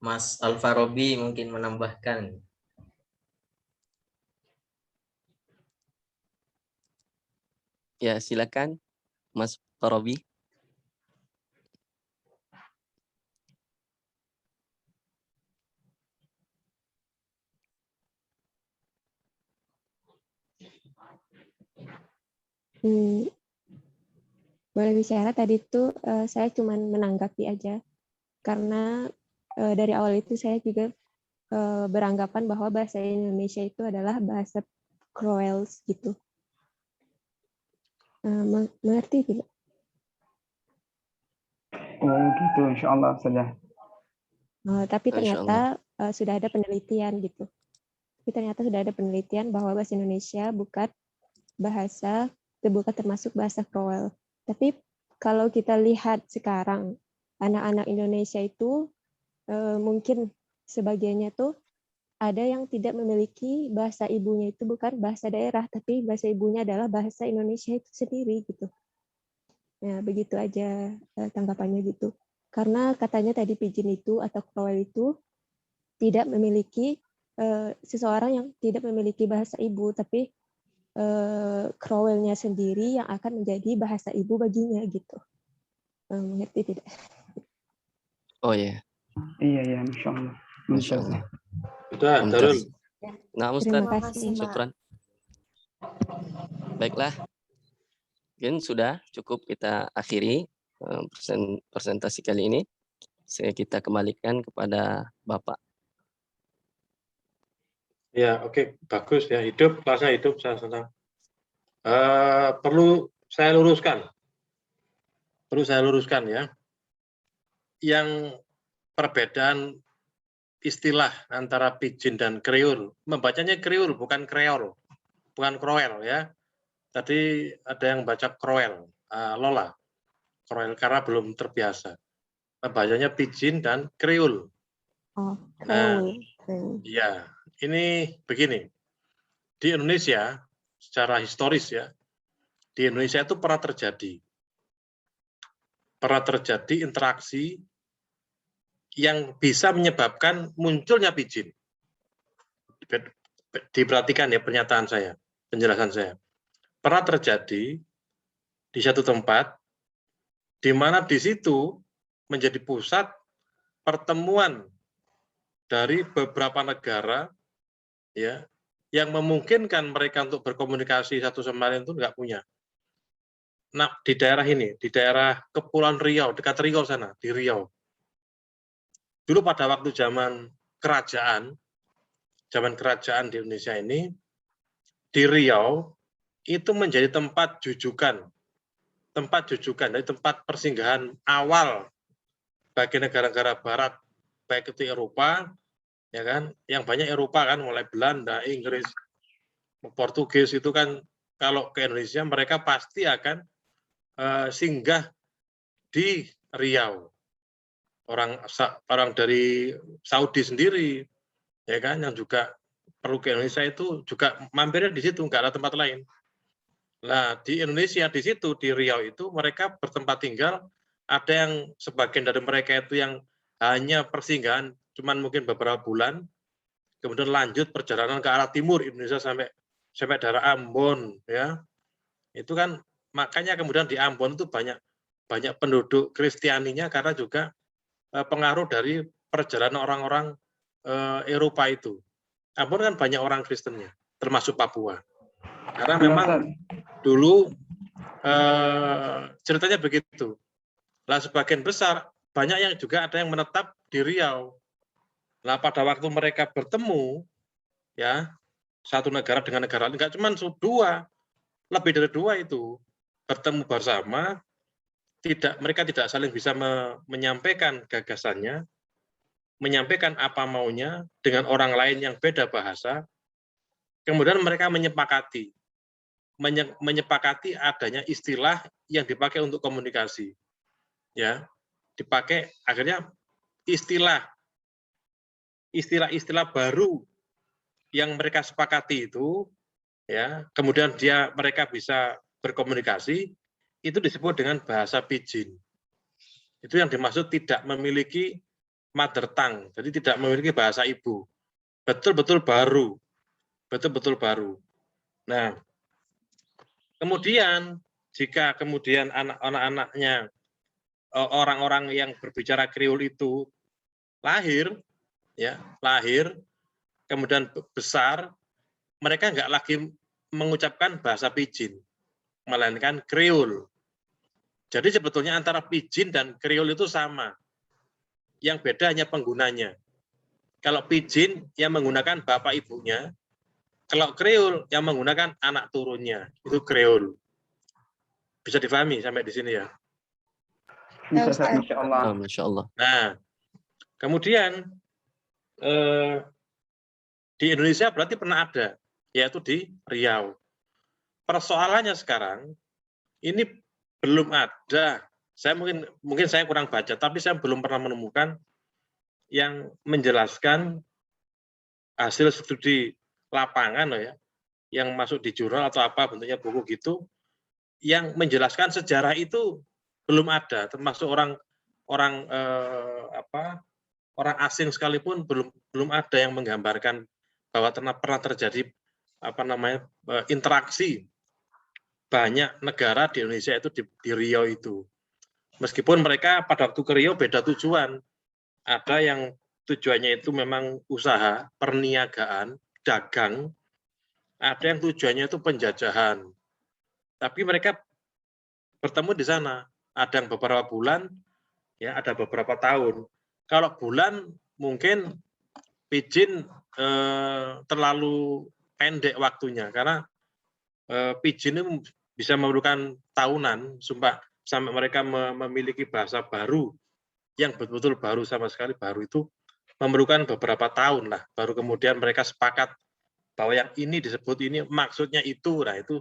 Mas Alfarobi mungkin menambahkan. Ya, silakan Mas Farobi. Boleh bicara tadi itu saya cuma menanggapi aja, karena dari awal itu saya juga beranggapan bahwa bahasa Indonesia itu adalah bahasa Croels gitu. Mengerti tidak? Oh gitu, insya Allah saja. Tapi Masya Allah. ternyata sudah ada penelitian gitu. Tapi ternyata sudah ada penelitian bahwa bahasa Indonesia bukan termasuk bahasa Croel. Tapi kalau kita lihat sekarang, anak-anak Indonesia itu mungkin sebagiannya tuh ada yang tidak memiliki bahasa ibunya itu bukan bahasa daerah, tapi bahasa ibunya adalah bahasa Indonesia itu sendiri gitu. Nah, begitu aja tanggapannya gitu. Karena katanya tadi pidgin itu atau Croel itu tidak memiliki seseorang yang tidak memiliki bahasa ibu, tapi Croelnya sendiri yang akan menjadi bahasa ibu baginya gitu. Mengerti tidak? Oh ya. Iya, Masya Allah. Masya Allah. Sudah, Darul. Nah, Ustaz. Terima kasih. Syukran. Baiklah. Mungkin sudah cukup kita akhiri presentasi kali ini. Kita kembalikan kepada Bapak. Ya, oke, bagus ya. Kelasnya hidup, saya senang. Perlu saya luruskan ya. Yang perbedaan istilah antara pidgin dan kreol, membacanya kreol bukan kreol, bukan kroel ya. Tadi ada yang baca kroel, Lola, kroel karena belum terbiasa. Bacanya pidgin dan kreol. Oh, Nah, kreol. ya, ini begini. Di Indonesia, secara historis ya, di Indonesia itu pernah terjadi interaksi yang bisa menyebabkan munculnya pidgin. Diperhatikan ya pernyataan saya, penjelasan saya. Pernah terjadi di satu tempat, di mana di situ menjadi pusat pertemuan dari beberapa negara ya, yang memungkinkan mereka untuk berkomunikasi satu sama lain itu nggak punya. Nah, di daerah ini, di daerah Kepulauan Riau, dekat Riau sana, di Riau. Dulu pada waktu zaman kerajaan di Indonesia ini, di Riau, itu menjadi tempat jujukan, dari tempat persinggahan awal bagi negara-negara Barat, baik itu Eropa, ya kan, yang banyak Eropa kan, mulai Belanda, Inggris, Portugis itu kan, kalau ke Indonesia mereka pasti akan singgah di Riau. Orang dari Saudi sendiri, ya kan, yang juga perlu ke Indonesia itu juga mampirnya di situ, nggak ada tempat lain. Nah, di Indonesia, di situ, di Riau itu, mereka bertempat tinggal, ada yang sebagian dari mereka itu yang hanya persinggahan, cuman mungkin beberapa bulan, kemudian lanjut perjalanan ke arah timur Indonesia sampai daerah Ambon, ya. Itu kan, makanya kemudian di Ambon itu banyak penduduk Kristianinya karena juga pengaruh dari perjalanan orang-orang Eropa itu. Ambon kan banyak orang Kristennya, termasuk Papua. Karena memang dulu ceritanya begitu. Lah sebagian besar banyak yang juga ada yang menetap di Riau. Nah pada waktu mereka bertemu, ya satu negara dengan negara lain, nggak cuma dua, lebih dari dua itu bertemu bersama. Mereka tidak saling bisa menyampaikan gagasannya, menyampaikan apa maunya dengan orang lain yang beda bahasa. Kemudian mereka menyepakati adanya istilah yang dipakai untuk komunikasi. Ya, dipakai akhirnya istilah baru yang mereka sepakati itu, ya, kemudian mereka bisa berkomunikasi. Itu disebut dengan bahasa pidgin. Itu yang dimaksud tidak memiliki mother tongue, jadi tidak memiliki bahasa ibu. Betul-betul baru. Nah, kemudian jika kemudian anak-anaknya, orang-orang yang berbicara Kriol itu lahir, kemudian besar, mereka nggak lagi mengucapkan bahasa pidgin, melainkan Kriol. Jadi sebetulnya antara pidgin dan Kriol itu sama. Yang beda hanya penggunanya. Kalau pidgin yang menggunakan bapak ibunya, Kalau Kreol yang menggunakan anak turunnya, itu Kreol. Bisa difahami sampai di sini ya? Bisa, Ustaz, Masya Allah. Masya Allah. Nah, kemudian di Indonesia berarti pernah ada, yaitu di Riau. Persoalannya sekarang, ini belum ada. Saya mungkin saya kurang baca, tapi saya belum pernah menemukan yang menjelaskan hasil studi lapangan loh ya, yang masuk di jurnal atau apa bentuknya buku gitu, yang menjelaskan sejarah itu belum ada, termasuk orang asing sekalipun belum ada yang menggambarkan bahwa pernah terjadi interaksi banyak negara di Indonesia itu di Riau itu. Meskipun mereka pada waktu ke Riau beda tujuan. Ada yang tujuannya itu memang usaha, perniagaan, dagang. Ada yang tujuannya itu penjajahan. Tapi mereka bertemu di sana. Ada yang beberapa bulan, ya ada beberapa tahun. Kalau bulan mungkin pidgin terlalu pendek waktunya, karena pidgin itu bisa memerlukan tahunan sampai mereka memiliki bahasa baru yang betul-betul baru sama sekali baru itu memerlukan beberapa tahun lah, baru kemudian mereka sepakat bahwa yang ini disebut ini maksudnya itu, nah itu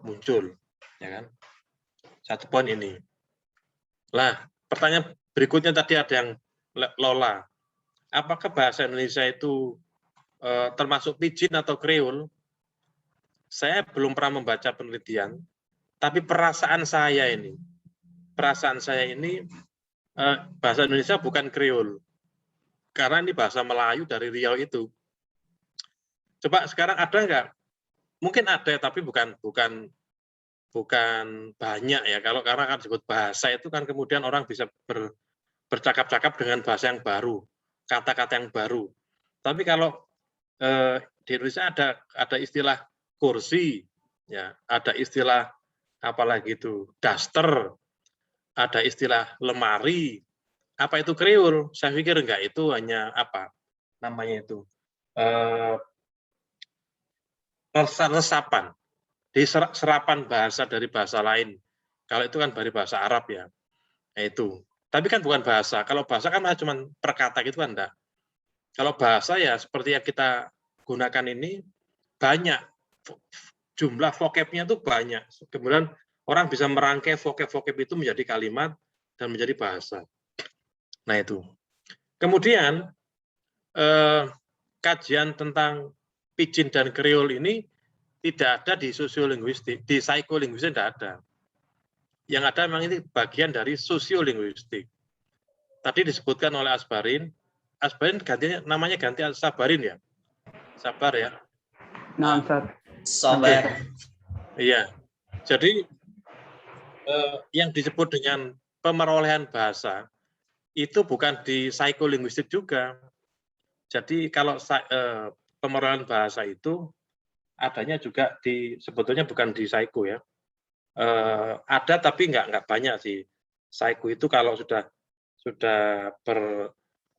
muncul, ya kan? Satu poin ini. Lah, pertanyaan berikutnya tadi ada yang Lola, apakah bahasa Indonesia itu termasuk pidgin atau Kreol? Saya belum pernah membaca penelitian, tapi perasaan saya ini bahasa Indonesia bukan Kreol, karena ini bahasa Melayu dari Riau itu. Coba sekarang ada nggak? Mungkin ada, tapi bukan banyak ya. Karena kan disebut bahasa itu kan kemudian orang bisa bercakap-cakap dengan bahasa yang baru, kata-kata yang baru. Tapi kalau di Indonesia ada istilah kursi, ya, ada istilah apalagi itu daster, ada istilah lemari. Apa itu Kreol? Saya pikir enggak, itu hanya apa namanya itu resapan, serapan bahasa dari bahasa lain. Kalau itu kan dari bahasa Arab ya, nah, itu. Tapi kan bukan bahasa. Kalau bahasa kan cuma perkata gitu kan enggak. Kalau bahasa ya seperti yang kita gunakan ini banyak, jumlah vocabnya itu banyak. Kemudian orang bisa merangkai vocab itu menjadi kalimat dan menjadi bahasa. Nah itu. Kemudian kajian tentang pidgin dan Kreol ini tidak ada di sosiolinguistik, di psikolinguistik tidak ada. Yang ada memang ini bagian dari sosiolinguistik. Tadi disebutkan oleh Asbarin namanya ganti Sabarin ya? Sabar ya? Nah, Ustaz. Sabar. Iya. Jadi yang disebut dengan pemerolehan bahasa itu bukan di psikolinguistik juga. Jadi kalau pemerolehan bahasa itu adanya juga sebetulnya bukan di psiko ya. Ada tapi nggak banyak sih. Psiko itu kalau sudah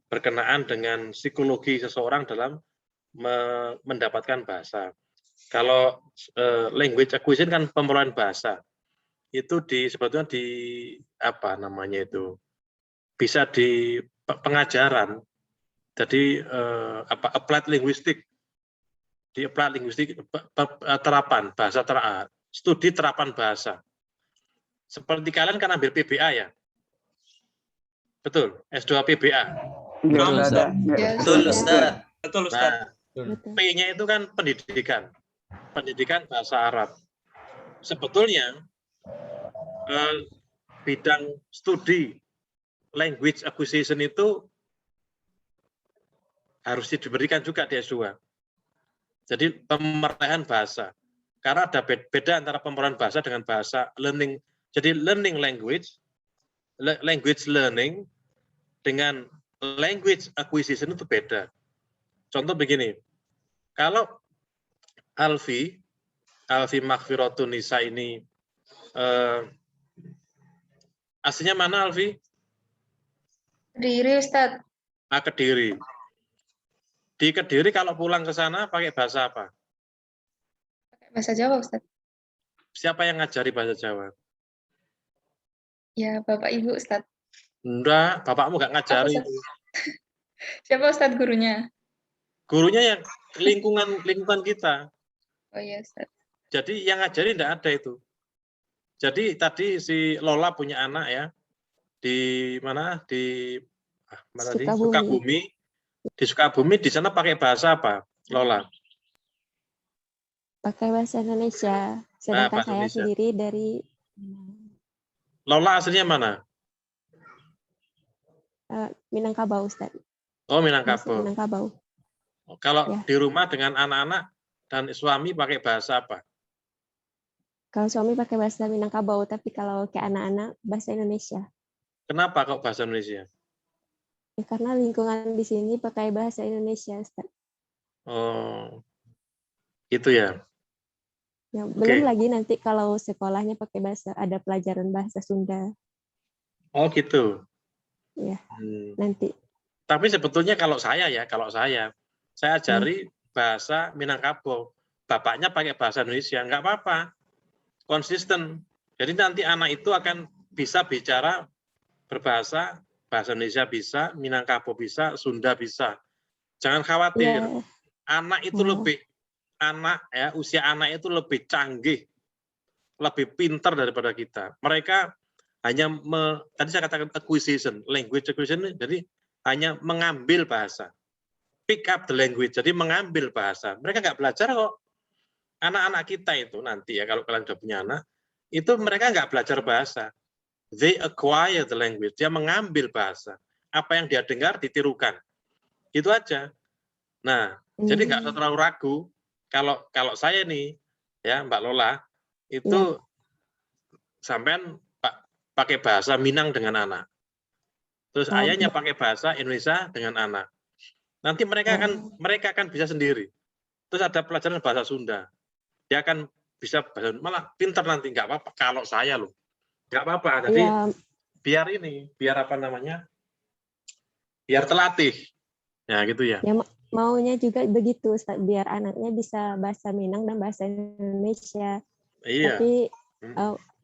berkenaan dengan psikologi seseorang dalam mendapatkan bahasa. Kalau language acquisition kan pemerolehan bahasa. Itu sebetulnya apa namanya itu? Bisa di pengajaran. Jadi applied linguistik. Di applied linguistik terapan bahasa studi terapan bahasa. Seperti kalian kan ambil PBA ya? Betul, S2 PBA. Betul, Ustaz. Betul, Ustaz. Betul, Ustaz. Nah, P-nya itu kan pendidikan bahasa Arab. Sebetulnya bidang studi language acquisition itu harus diberikan juga di S2. Jadi pemerolehan bahasa. Karena ada beda antara pemerolehan bahasa dengan bahasa learning. Jadi learning language learning dengan language acquisition itu beda. Contoh begini, kalau Alfi Maghfiratun Nisa ini aslinya mana Alfi? Kediri, Ustaz. Kediri. Di Kediri kalau pulang ke sana pakai bahasa apa? Bahasa Jawa, Ustadz. Siapa yang ngajari bahasa Jawa? Ya, Bapak Ibu, Ustadz. Enggak, bapakmu nggak Apa, ngajari. Ustadz? Siapa Ustadz gurunya? Gurunya yang lingkungan kita. Oh iya, Ustadz. Jadi yang ngajari enggak ada itu. Jadi tadi si Lola punya anak ya. Di mana? Di mana tadi? Sukabumi. Di Sukabumi di sana pakai bahasa apa? Lola. Pakai bahasa Indonesia. Sedangkan bahasa saya Indonesia. sendiri dari Lola aslinya mana? Minangkabau, Ustaz. Oh, Minangkabau. Minangkabau. Kalau Ya. di rumah dengan anak-anak dan suami pakai bahasa apa? Kalau suami pakai bahasa Minangkabau, tapi kalau ke anak-anak bahasa Indonesia. Kenapa kok bahasa Indonesia? Ya, karena lingkungan di sini pakai bahasa Indonesia, Ustaz. Oh, itu ya. Ya, belum lagi nanti kalau sekolahnya pakai bahasa, ada pelajaran bahasa Sunda. Oh, gitu. Ya, nanti. Tapi sebetulnya kalau saya ajari bahasa Minangkabau. Bapaknya pakai bahasa Indonesia, nggak apa-apa. Konsisten. Jadi nanti anak itu akan bisa bicara berbahasa, bahasa Indonesia bisa, Minangkabau bisa, Sunda bisa. Jangan khawatir. Ya. Anak itu usia anak itu lebih canggih, lebih pintar daripada kita. Mereka hanya tadi saya katakan language acquisition, jadi hanya mengambil bahasa, pick up the language, jadi mengambil bahasa. Mereka nggak belajar kok. Anak-anak kita itu nanti ya, kalau kalian sudah punya anak, itu mereka nggak belajar bahasa. They acquire the language, dia mengambil bahasa. Apa yang dia dengar ditirukan. Gitu aja. Nah, jadi nggak usah terlalu ragu. Kalau saya nih, ya Mbak Lola, itu sampean pakai bahasa Minang dengan anak. Terus ayahnya pakai bahasa Indonesia dengan anak. Nanti mereka akan bisa sendiri. Terus ada pelajaran bahasa Sunda. Dia akan bisa malah pintar nanti, nggak apa-apa. Kalau saya loh, nggak apa-apa. Jadi biar apa namanya? Biar telatih. Ya gitu ya. Ya maunya juga begitu, Ustaz, biar anaknya bisa bahasa Minang dan bahasa Indonesia. Iya. Tapi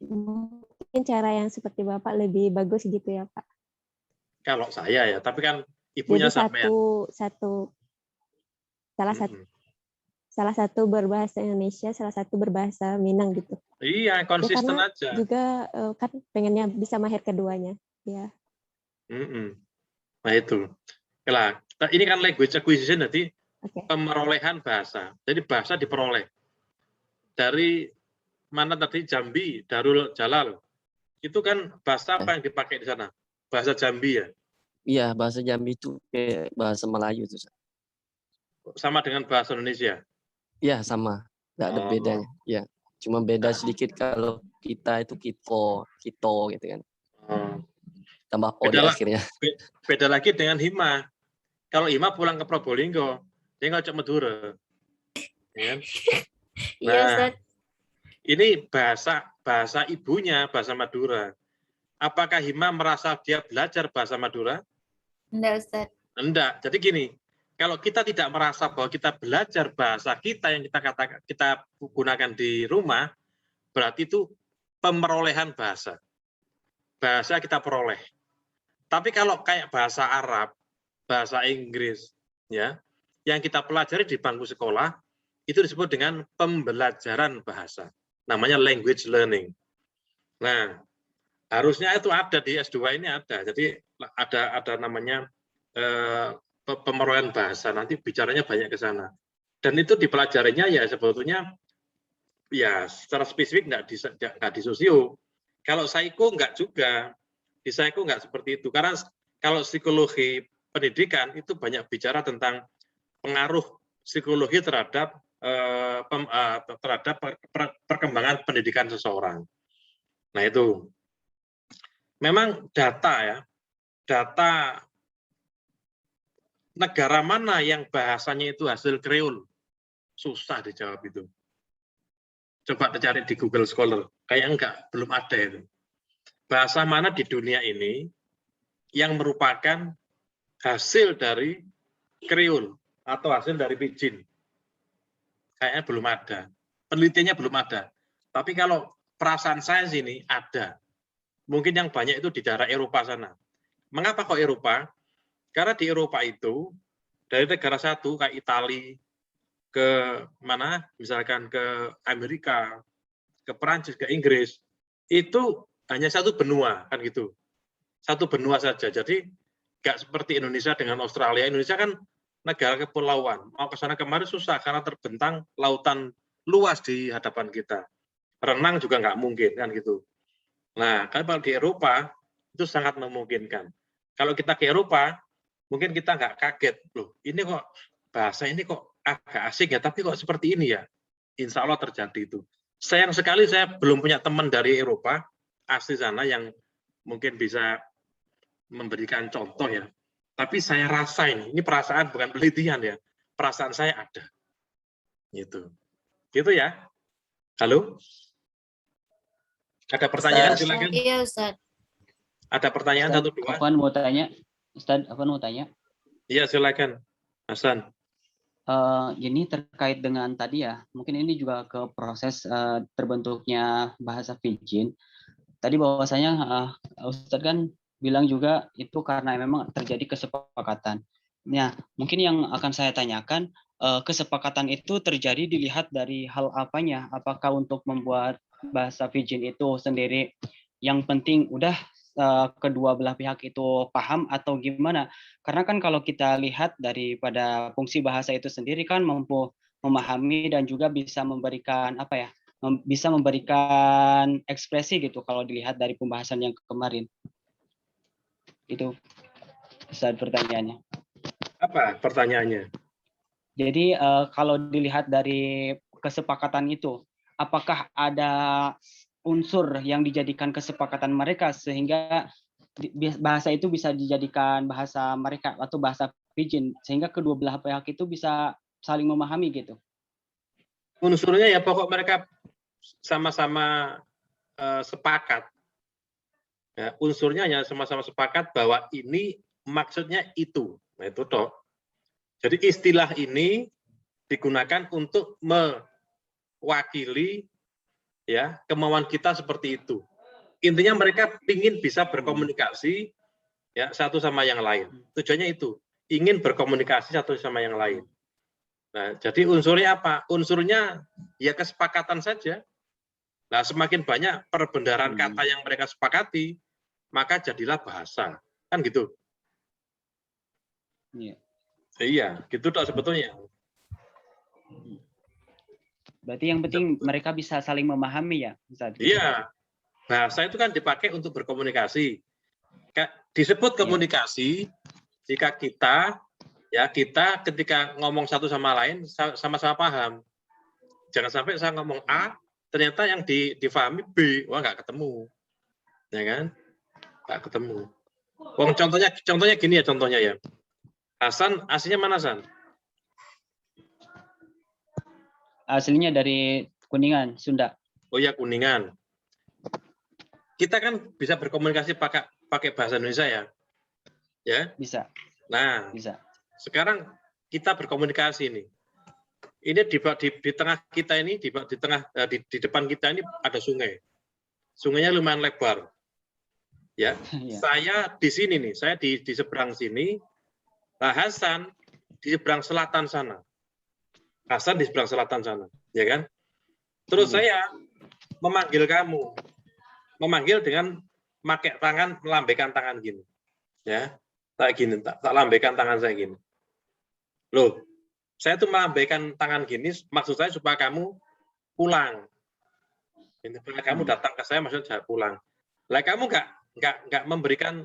mungkin cara yang seperti Bapak lebih bagus gitu ya, Pak. Kalau saya ya, tapi kan ibunya jadi salah satu berbahasa Indonesia, salah satu berbahasa Minang gitu. Iya, konsisten ya, aja. Juga kan pengennya bisa mahir keduanya, ya. Nah itu. Nah, ini kan language acquisition, jadi pemerolehan bahasa. Jadi bahasa diperoleh dari mana tadi, Jambi, Darul Jalal. Itu kan bahasa apa yang dipakai di sana? Bahasa Jambi ya? Iya, bahasa Jambi itu kayak bahasa Melayu itu. Sama dengan bahasa Indonesia? Iya, sama. Nggak ada bedanya. Ya, cuma beda sedikit kalau kita itu kito gitu kan. Tambah o di akhirnya. Beda lagi dengan Hima. Kalau Hima pulang ke Probolinggo, dia nggak cuma Madura. Ya. Nah, ini bahasa ibunya, bahasa Madura. Apakah Hima merasa dia belajar bahasa Madura? Enggak, Ustaz. Enggak. Jadi gini, kalau kita tidak merasa bahwa kita belajar bahasa kita yang kita gunakan di rumah, berarti itu pemerolehan bahasa. Bahasa kita peroleh. Tapi kalau kayak bahasa Arab, bahasa Inggris, ya, yang kita pelajari di bangku sekolah, itu disebut dengan pembelajaran bahasa. Namanya language learning. Nah, harusnya itu ada di S2 ini ada. Jadi ada namanya pemerolehan bahasa. Nanti bicaranya banyak ke sana. Dan itu dipelajarinya ya sebetulnya ya secara spesifik nggak di sosio. Kalau saiko nggak juga. Di saiko nggak seperti itu. Karena kalau psikologi pendidikan itu banyak bicara tentang pengaruh psikologi terhadap perkembangan pendidikan seseorang. Nah itu memang data negara mana yang bahasanya itu hasil Kreol, susah dijawab itu. Coba dicari di Google Scholar, kayak enggak, belum ada itu. Bahasa mana di dunia ini yang merupakan hasil dari Kreol atau hasil dari Pidgin? Kayaknya belum ada. penelitiannya belum ada. Tapi kalau perasaan saya sini ada. Mungkin yang banyak itu di daerah Eropa sana. Mengapa kok Eropa? Karena di Eropa itu dari negara satu kayak Italia ke mana, misalkan ke Amerika, ke Perancis, ke Inggris, itu hanya satu benua kan gitu. Satu benua saja. Jadi nggak seperti Indonesia dengan Australia. Indonesia kan negara kepulauan. Mau ke sana kemari susah karena terbentang lautan luas di hadapan kita. Renang juga nggak mungkin kan gitu. Nah, kalau di Eropa itu sangat memungkinkan. Kalau kita ke Eropa, mungkin kita nggak kaget loh. Ini kok bahasa ini kok agak asing ya, tapi kok seperti ini ya. Insya Allah terjadi itu. Sayang sekali saya belum punya teman dari Eropa asli sana yang mungkin bisa memberikan contoh ya. Tapi saya rasa ini perasaan bukan penelitian ya. Perasaan saya ada. Gitu. Gitu ya. Halo? Ada pertanyaan silakan. Iya, Ustaz. Ada pertanyaan Ustaz, satu dua? Afwan mau tanya. Ustaz, Afwan mau tanya. Iya, silakan. Hasan. Ini terkait dengan tadi ya, mungkin ini juga ke proses terbentuknya bahasa pidgin. Tadi bahwasanya Ustadz kan bilang juga itu karena memang terjadi kesepakatan. Nah, mungkin yang akan saya tanyakan, kesepakatan itu terjadi dilihat dari hal apanya? Apakah untuk membuat bahasa pidgin itu sendiri yang penting udah kedua belah pihak itu paham atau gimana? Karena kan kalau kita lihat daripada fungsi bahasa itu sendiri kan mampu memahami dan juga bisa memberikan apa ya? Bisa memberikan ekspresi gitu kalau dilihat dari pembahasan yang kemarin. Itu Ustaz pertanyaannya. Apa pertanyaannya? Jadi kalau dilihat dari kesepakatan itu, apakah ada unsur yang dijadikan kesepakatan mereka sehingga bahasa itu bisa dijadikan bahasa mereka atau bahasa pidgin sehingga kedua belah pihak itu bisa saling memahami gitu? Unsurnya ya pokok mereka sama-sama sepakat. Ya, unsurnya hanya sama-sama sepakat bahwa ini maksudnya itu. Nah itu toh. Jadi istilah ini digunakan untuk mewakili ya kemauan kita seperti itu. Intinya mereka ingin bisa berkomunikasi ya satu sama yang lain. Tujuannya itu, ingin berkomunikasi satu sama yang lain. Nah, jadi unsurnya apa? Unsurnya ya kesepakatan saja. Nah, semakin banyak perbendaharaan kata yang mereka sepakati, maka jadilah bahasa. Kan gitu. Iya. Iya, gitu toh sebetulnya. Berarti yang penting mereka bisa saling memahami ya, Ustaz? Iya. Bahasa itu kan dipakai untuk berkomunikasi. Disebut komunikasi jika kita ketika ngomong satu sama lain sama-sama paham. Jangan sampai saya ngomong A, ternyata yang difahami B, wah nggak ketemu, ya kan? Nggak ketemu. Contohnya gini ya contohnya ya. Hasan aslinya mana Hasan? Aslinya dari Kuningan, Sunda. Oh ya Kuningan. Kita kan bisa berkomunikasi pakai bahasa Indonesia ya, ya? Bisa. Nah, bisa. Sekarang kita berkomunikasi nih. Ini di tengah kita ini di depan kita ini ada sungai. Sungainya lumayan lebar. Ya. Saya di sini nih, saya di seberang sini. Nah, Hasan di seberang selatan sana. Hasan di seberang selatan sana, ya kan? Terus saya memanggil kamu. Memanggil dengan pakai tangan, melambaikan tangan gini. Ya. Tak gini, tak lambaikan tangan saya gini. Loh, saya tuh melambaikan tangan gini, maksud saya supaya kamu pulang. Supaya kamu datang ke saya, maksud saya pulang. Lah kamu nggak memberikan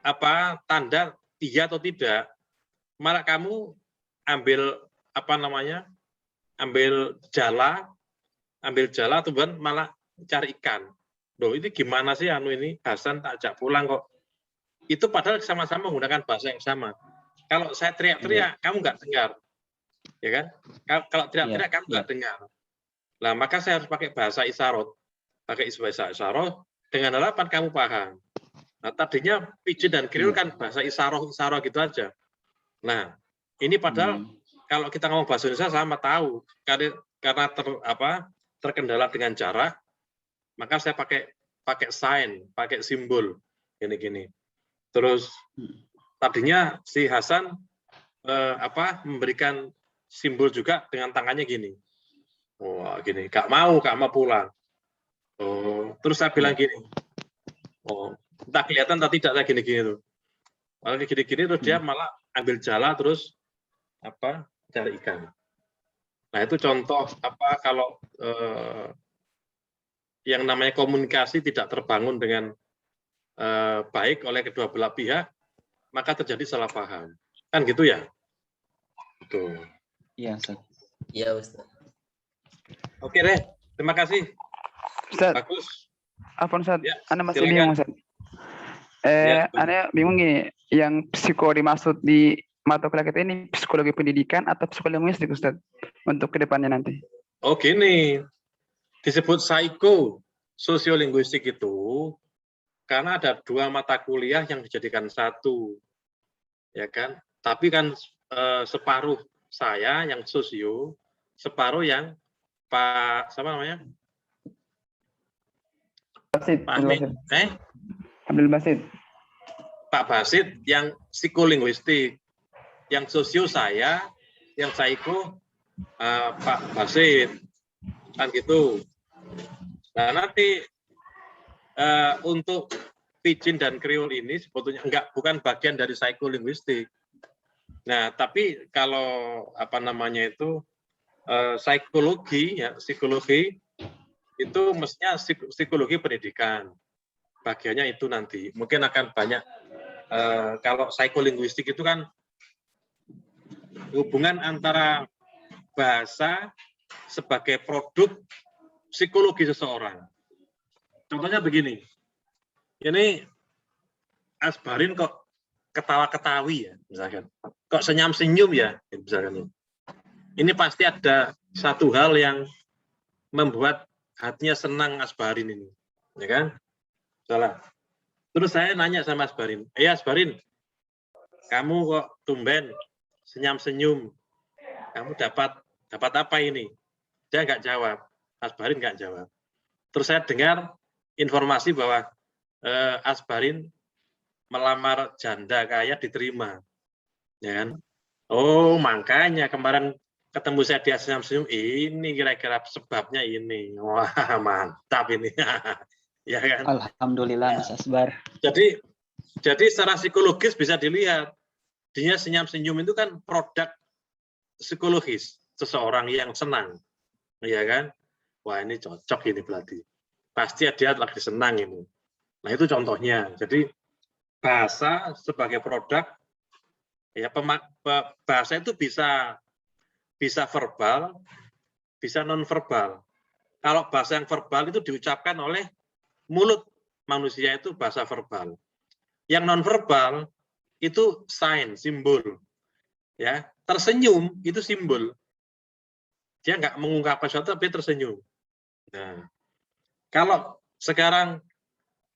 apa tanda iya atau tidak, malah kamu ambil apa namanya, ambil jala tuh kan malah cari ikan. Loh ini gimana sih anu ini Hasan tak ajak pulang kok. Itu padahal sama-sama menggunakan bahasa yang sama. Kalau saya teriak-teriak, kamu nggak dengar, ya kan? Kalau teriak-teriak kamu nggak dengar. Nah maka saya harus pakai bahasa isyarat, pakai bahasa isyarat dengan harapan kamu paham. Nah tadinya pidgin dan kriol kan bahasa isyarat gitu aja. Nah ini padahal kalau kita ngomong bahasa Indonesia sama tahu, karena terkendala dengan jarak, maka saya pakai sign, pakai simbol gini-gini. Terus tadinya si Hasan memberikan simbol juga dengan tangannya gini. Wah, gini, gak mau pulang. Oh, terus saya bilang gini. Oh, entah kelihatan atau tidak saya gini-gini tuh. Malah gini-gini terus dia malah ambil jala terus cari ikan. Nah, itu contoh kalau yang namanya komunikasi tidak terbangun dengan baik oleh kedua belah pihak, maka terjadi salah paham. Kan gitu ya? Betul. Iya, Ustaz. Iya, Ustaz. Oke deh, terima kasih. Ustaz. Bagus. Apa Ustaz? Ya, Anda masih silakan. bingung Ustaz. Anda bingung gini, yang psiko dimaksud di mata kuliah kita ini psikologi pendidikan atau psikologi linguistik Ustaz untuk kedepannya nanti? Oh gini, disebut psycho sosiolinguistik itu karena ada 2 mata kuliah yang dijadikan satu, ya kan? Tapi kan separuh saya yang sosio, separuh yang Pak siapa namanya? Basit. Pak Abdul Basit. Pak Basit yang psikolinguistik, yang sosio saya, yang psycho Pak Basit, kan gitu. Nah nanti untuk pidgin dan kriol ini sebetulnya bukan bagian dari psikolinguistik. Nah tapi kalau psikologi itu mestinya psikologi pendidikan. Bagiannya itu nanti mungkin akan banyak kalau psikolinguistik itu kan hubungan antara bahasa sebagai produk psikologi seseorang. Contohnya begini, ini Asbarin kok ketawa-ketawi ya, misalkan, kok senyum-senyum ya, misalkan. Ini pasti ada satu hal yang membuat hatinya senang Asbarin ini, ya kan? Salah. Terus saya nanya sama Asbarin, Asbarin, kamu kok tumben senyum-senyum, kamu dapat apa ini? Dia nggak jawab, Asbarin nggak jawab. Terus saya dengar informasi bahwa Asbarin melamar janda kaya diterima, ya kan? Oh makanya kemarin ketemu saya dia senyum-senyum, ini kira-kira sebabnya ini. Wah mantap ini. Ya kan? Alhamdulillah Mas Asbar. Jadi secara psikologis bisa dilihat, dia senyum-senyum itu kan produk psikologis seseorang yang senang, ya kan? Wah ini cocok ini berarti, pasti dia lagi senang ini. Nah itu contohnya. Jadi bahasa sebagai produk, ya bahasa itu bisa verbal, bisa non verbal. Kalau bahasa yang verbal itu diucapkan oleh mulut manusia itu bahasa verbal. Yang nonverbal itu sign, simbol. Ya, tersenyum itu simbol. Dia nggak mengungkapkan sesuatu tapi tersenyum. Nah, kalau sekarang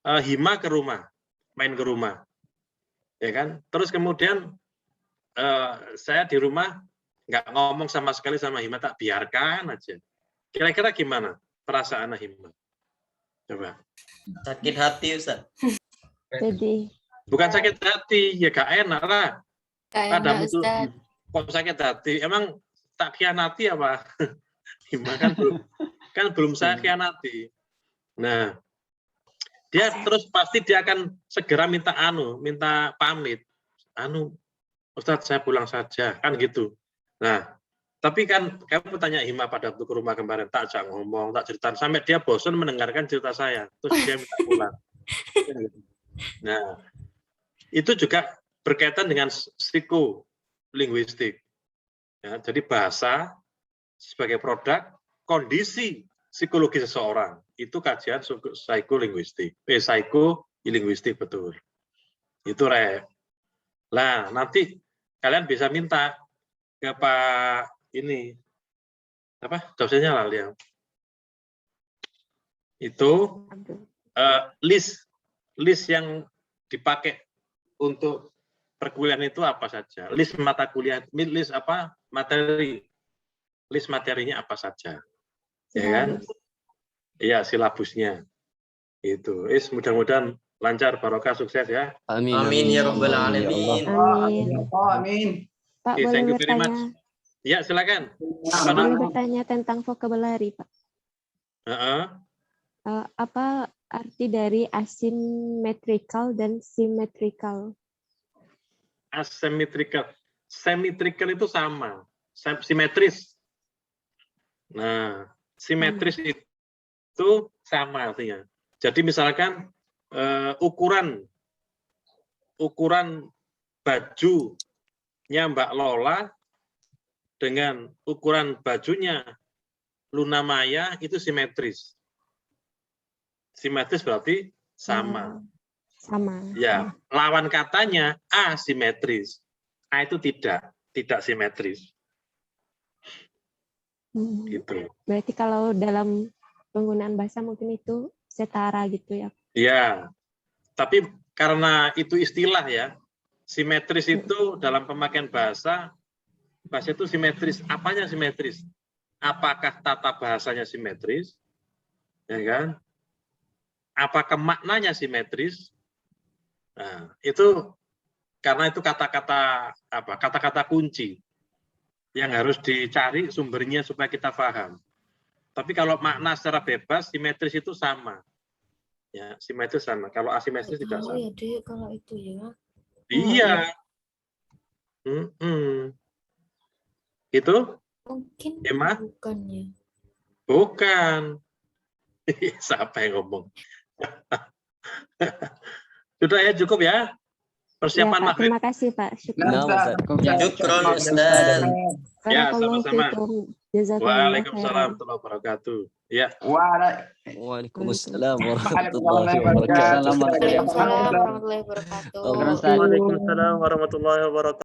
Hima ke rumah, main ke rumah, ya kan? Terus kemudian saya di rumah nggak ngomong sama sekali sama Hima, tak biarkan aja. Kira-kira gimana perasaan Hima? Coba. Sakit hati, Ustaz. Jadi bukan sakit hati, ya gak enak lah. Enak, Ustaz. Kok sakit hati? Emang tak khianati apa? Gimana kan belum saya khianati. Nah, dia terus pasti dia akan segera minta pamit. Ustadz saya pulang saja, kan gitu. Nah, tapi kan kamu tanya Hima pada waktu ke rumah kemarin, tak ajak ngomong, tak cerita, sampai dia bosan mendengarkan cerita saya, terus dia minta pulang. Nah, itu juga berkaitan dengan psikolinguistik. Ya, jadi bahasa sebagai produk kondisi psikologi seseorang, itu kajian psikolinguistik. Psikolinguistik betul. Itu Nah, nanti kalian bisa minta ke Pak ini dosennya lah yang itu list yang dipakai untuk perkuliahan itu apa saja, list mata kuliah, list materi list materinya apa saja. Ya kan? Iya, silabusnya. Itu. Mudah-mudahan lancar, barokah, sukses ya. Amin. Amin ya rabbal alamin. Amin. Pak, Oke, thank boleh you very much. bertanya? Ya, silakan. Boleh bertanya tentang vocabulary, Pak? Apa arti dari asymmetrical dan symmetrical? Asymmetrical. Symmetrical itu sama. Simetris. Nah, simetris itu sama artinya. Jadi misalkan ukuran bajunya Mbak Lola dengan ukuran bajunya Luna Maya itu simetris. Simetris berarti sama. Sama. Ya, lawan katanya asimetris. Itu tidak simetris. Gitu. Berarti kalau dalam penggunaan bahasa mungkin itu setara gitu ya? Ya, tapi karena itu istilah ya, simetris itu dalam pemakaian bahasa itu simetris. Apanya simetris? Apakah tata bahasanya simetris? Ya kan? Apakah maknanya simetris? Nah, itu karena itu kata-kata kunci yang harus dicari sumbernya supaya kita paham. Tapi kalau makna secara bebas, simetris itu sama. Ya, simetris sama. Kalau asimetris tidak sama. Ya, Dek, kalau itu ya. Iya. Itu? Mungkin Emma? bukan ya. Bukan. Siapa yang ngomong? Sudah ya, cukup ya. Persiapan Ya, Pak, maghrib. terima kasih, Pak. Syukran. Syukron, Ustaz. Ya, sama-sama. Jazakallah Waalaikumsalam warahmatullahi wabarakatuh. Ya. Waalaikumsalam warahmatullahi wabarakatuh. Waalaikumsalam warahmatullahi wabarakatuh. Waalaikumsalam warahmatullahi wabarakatuh.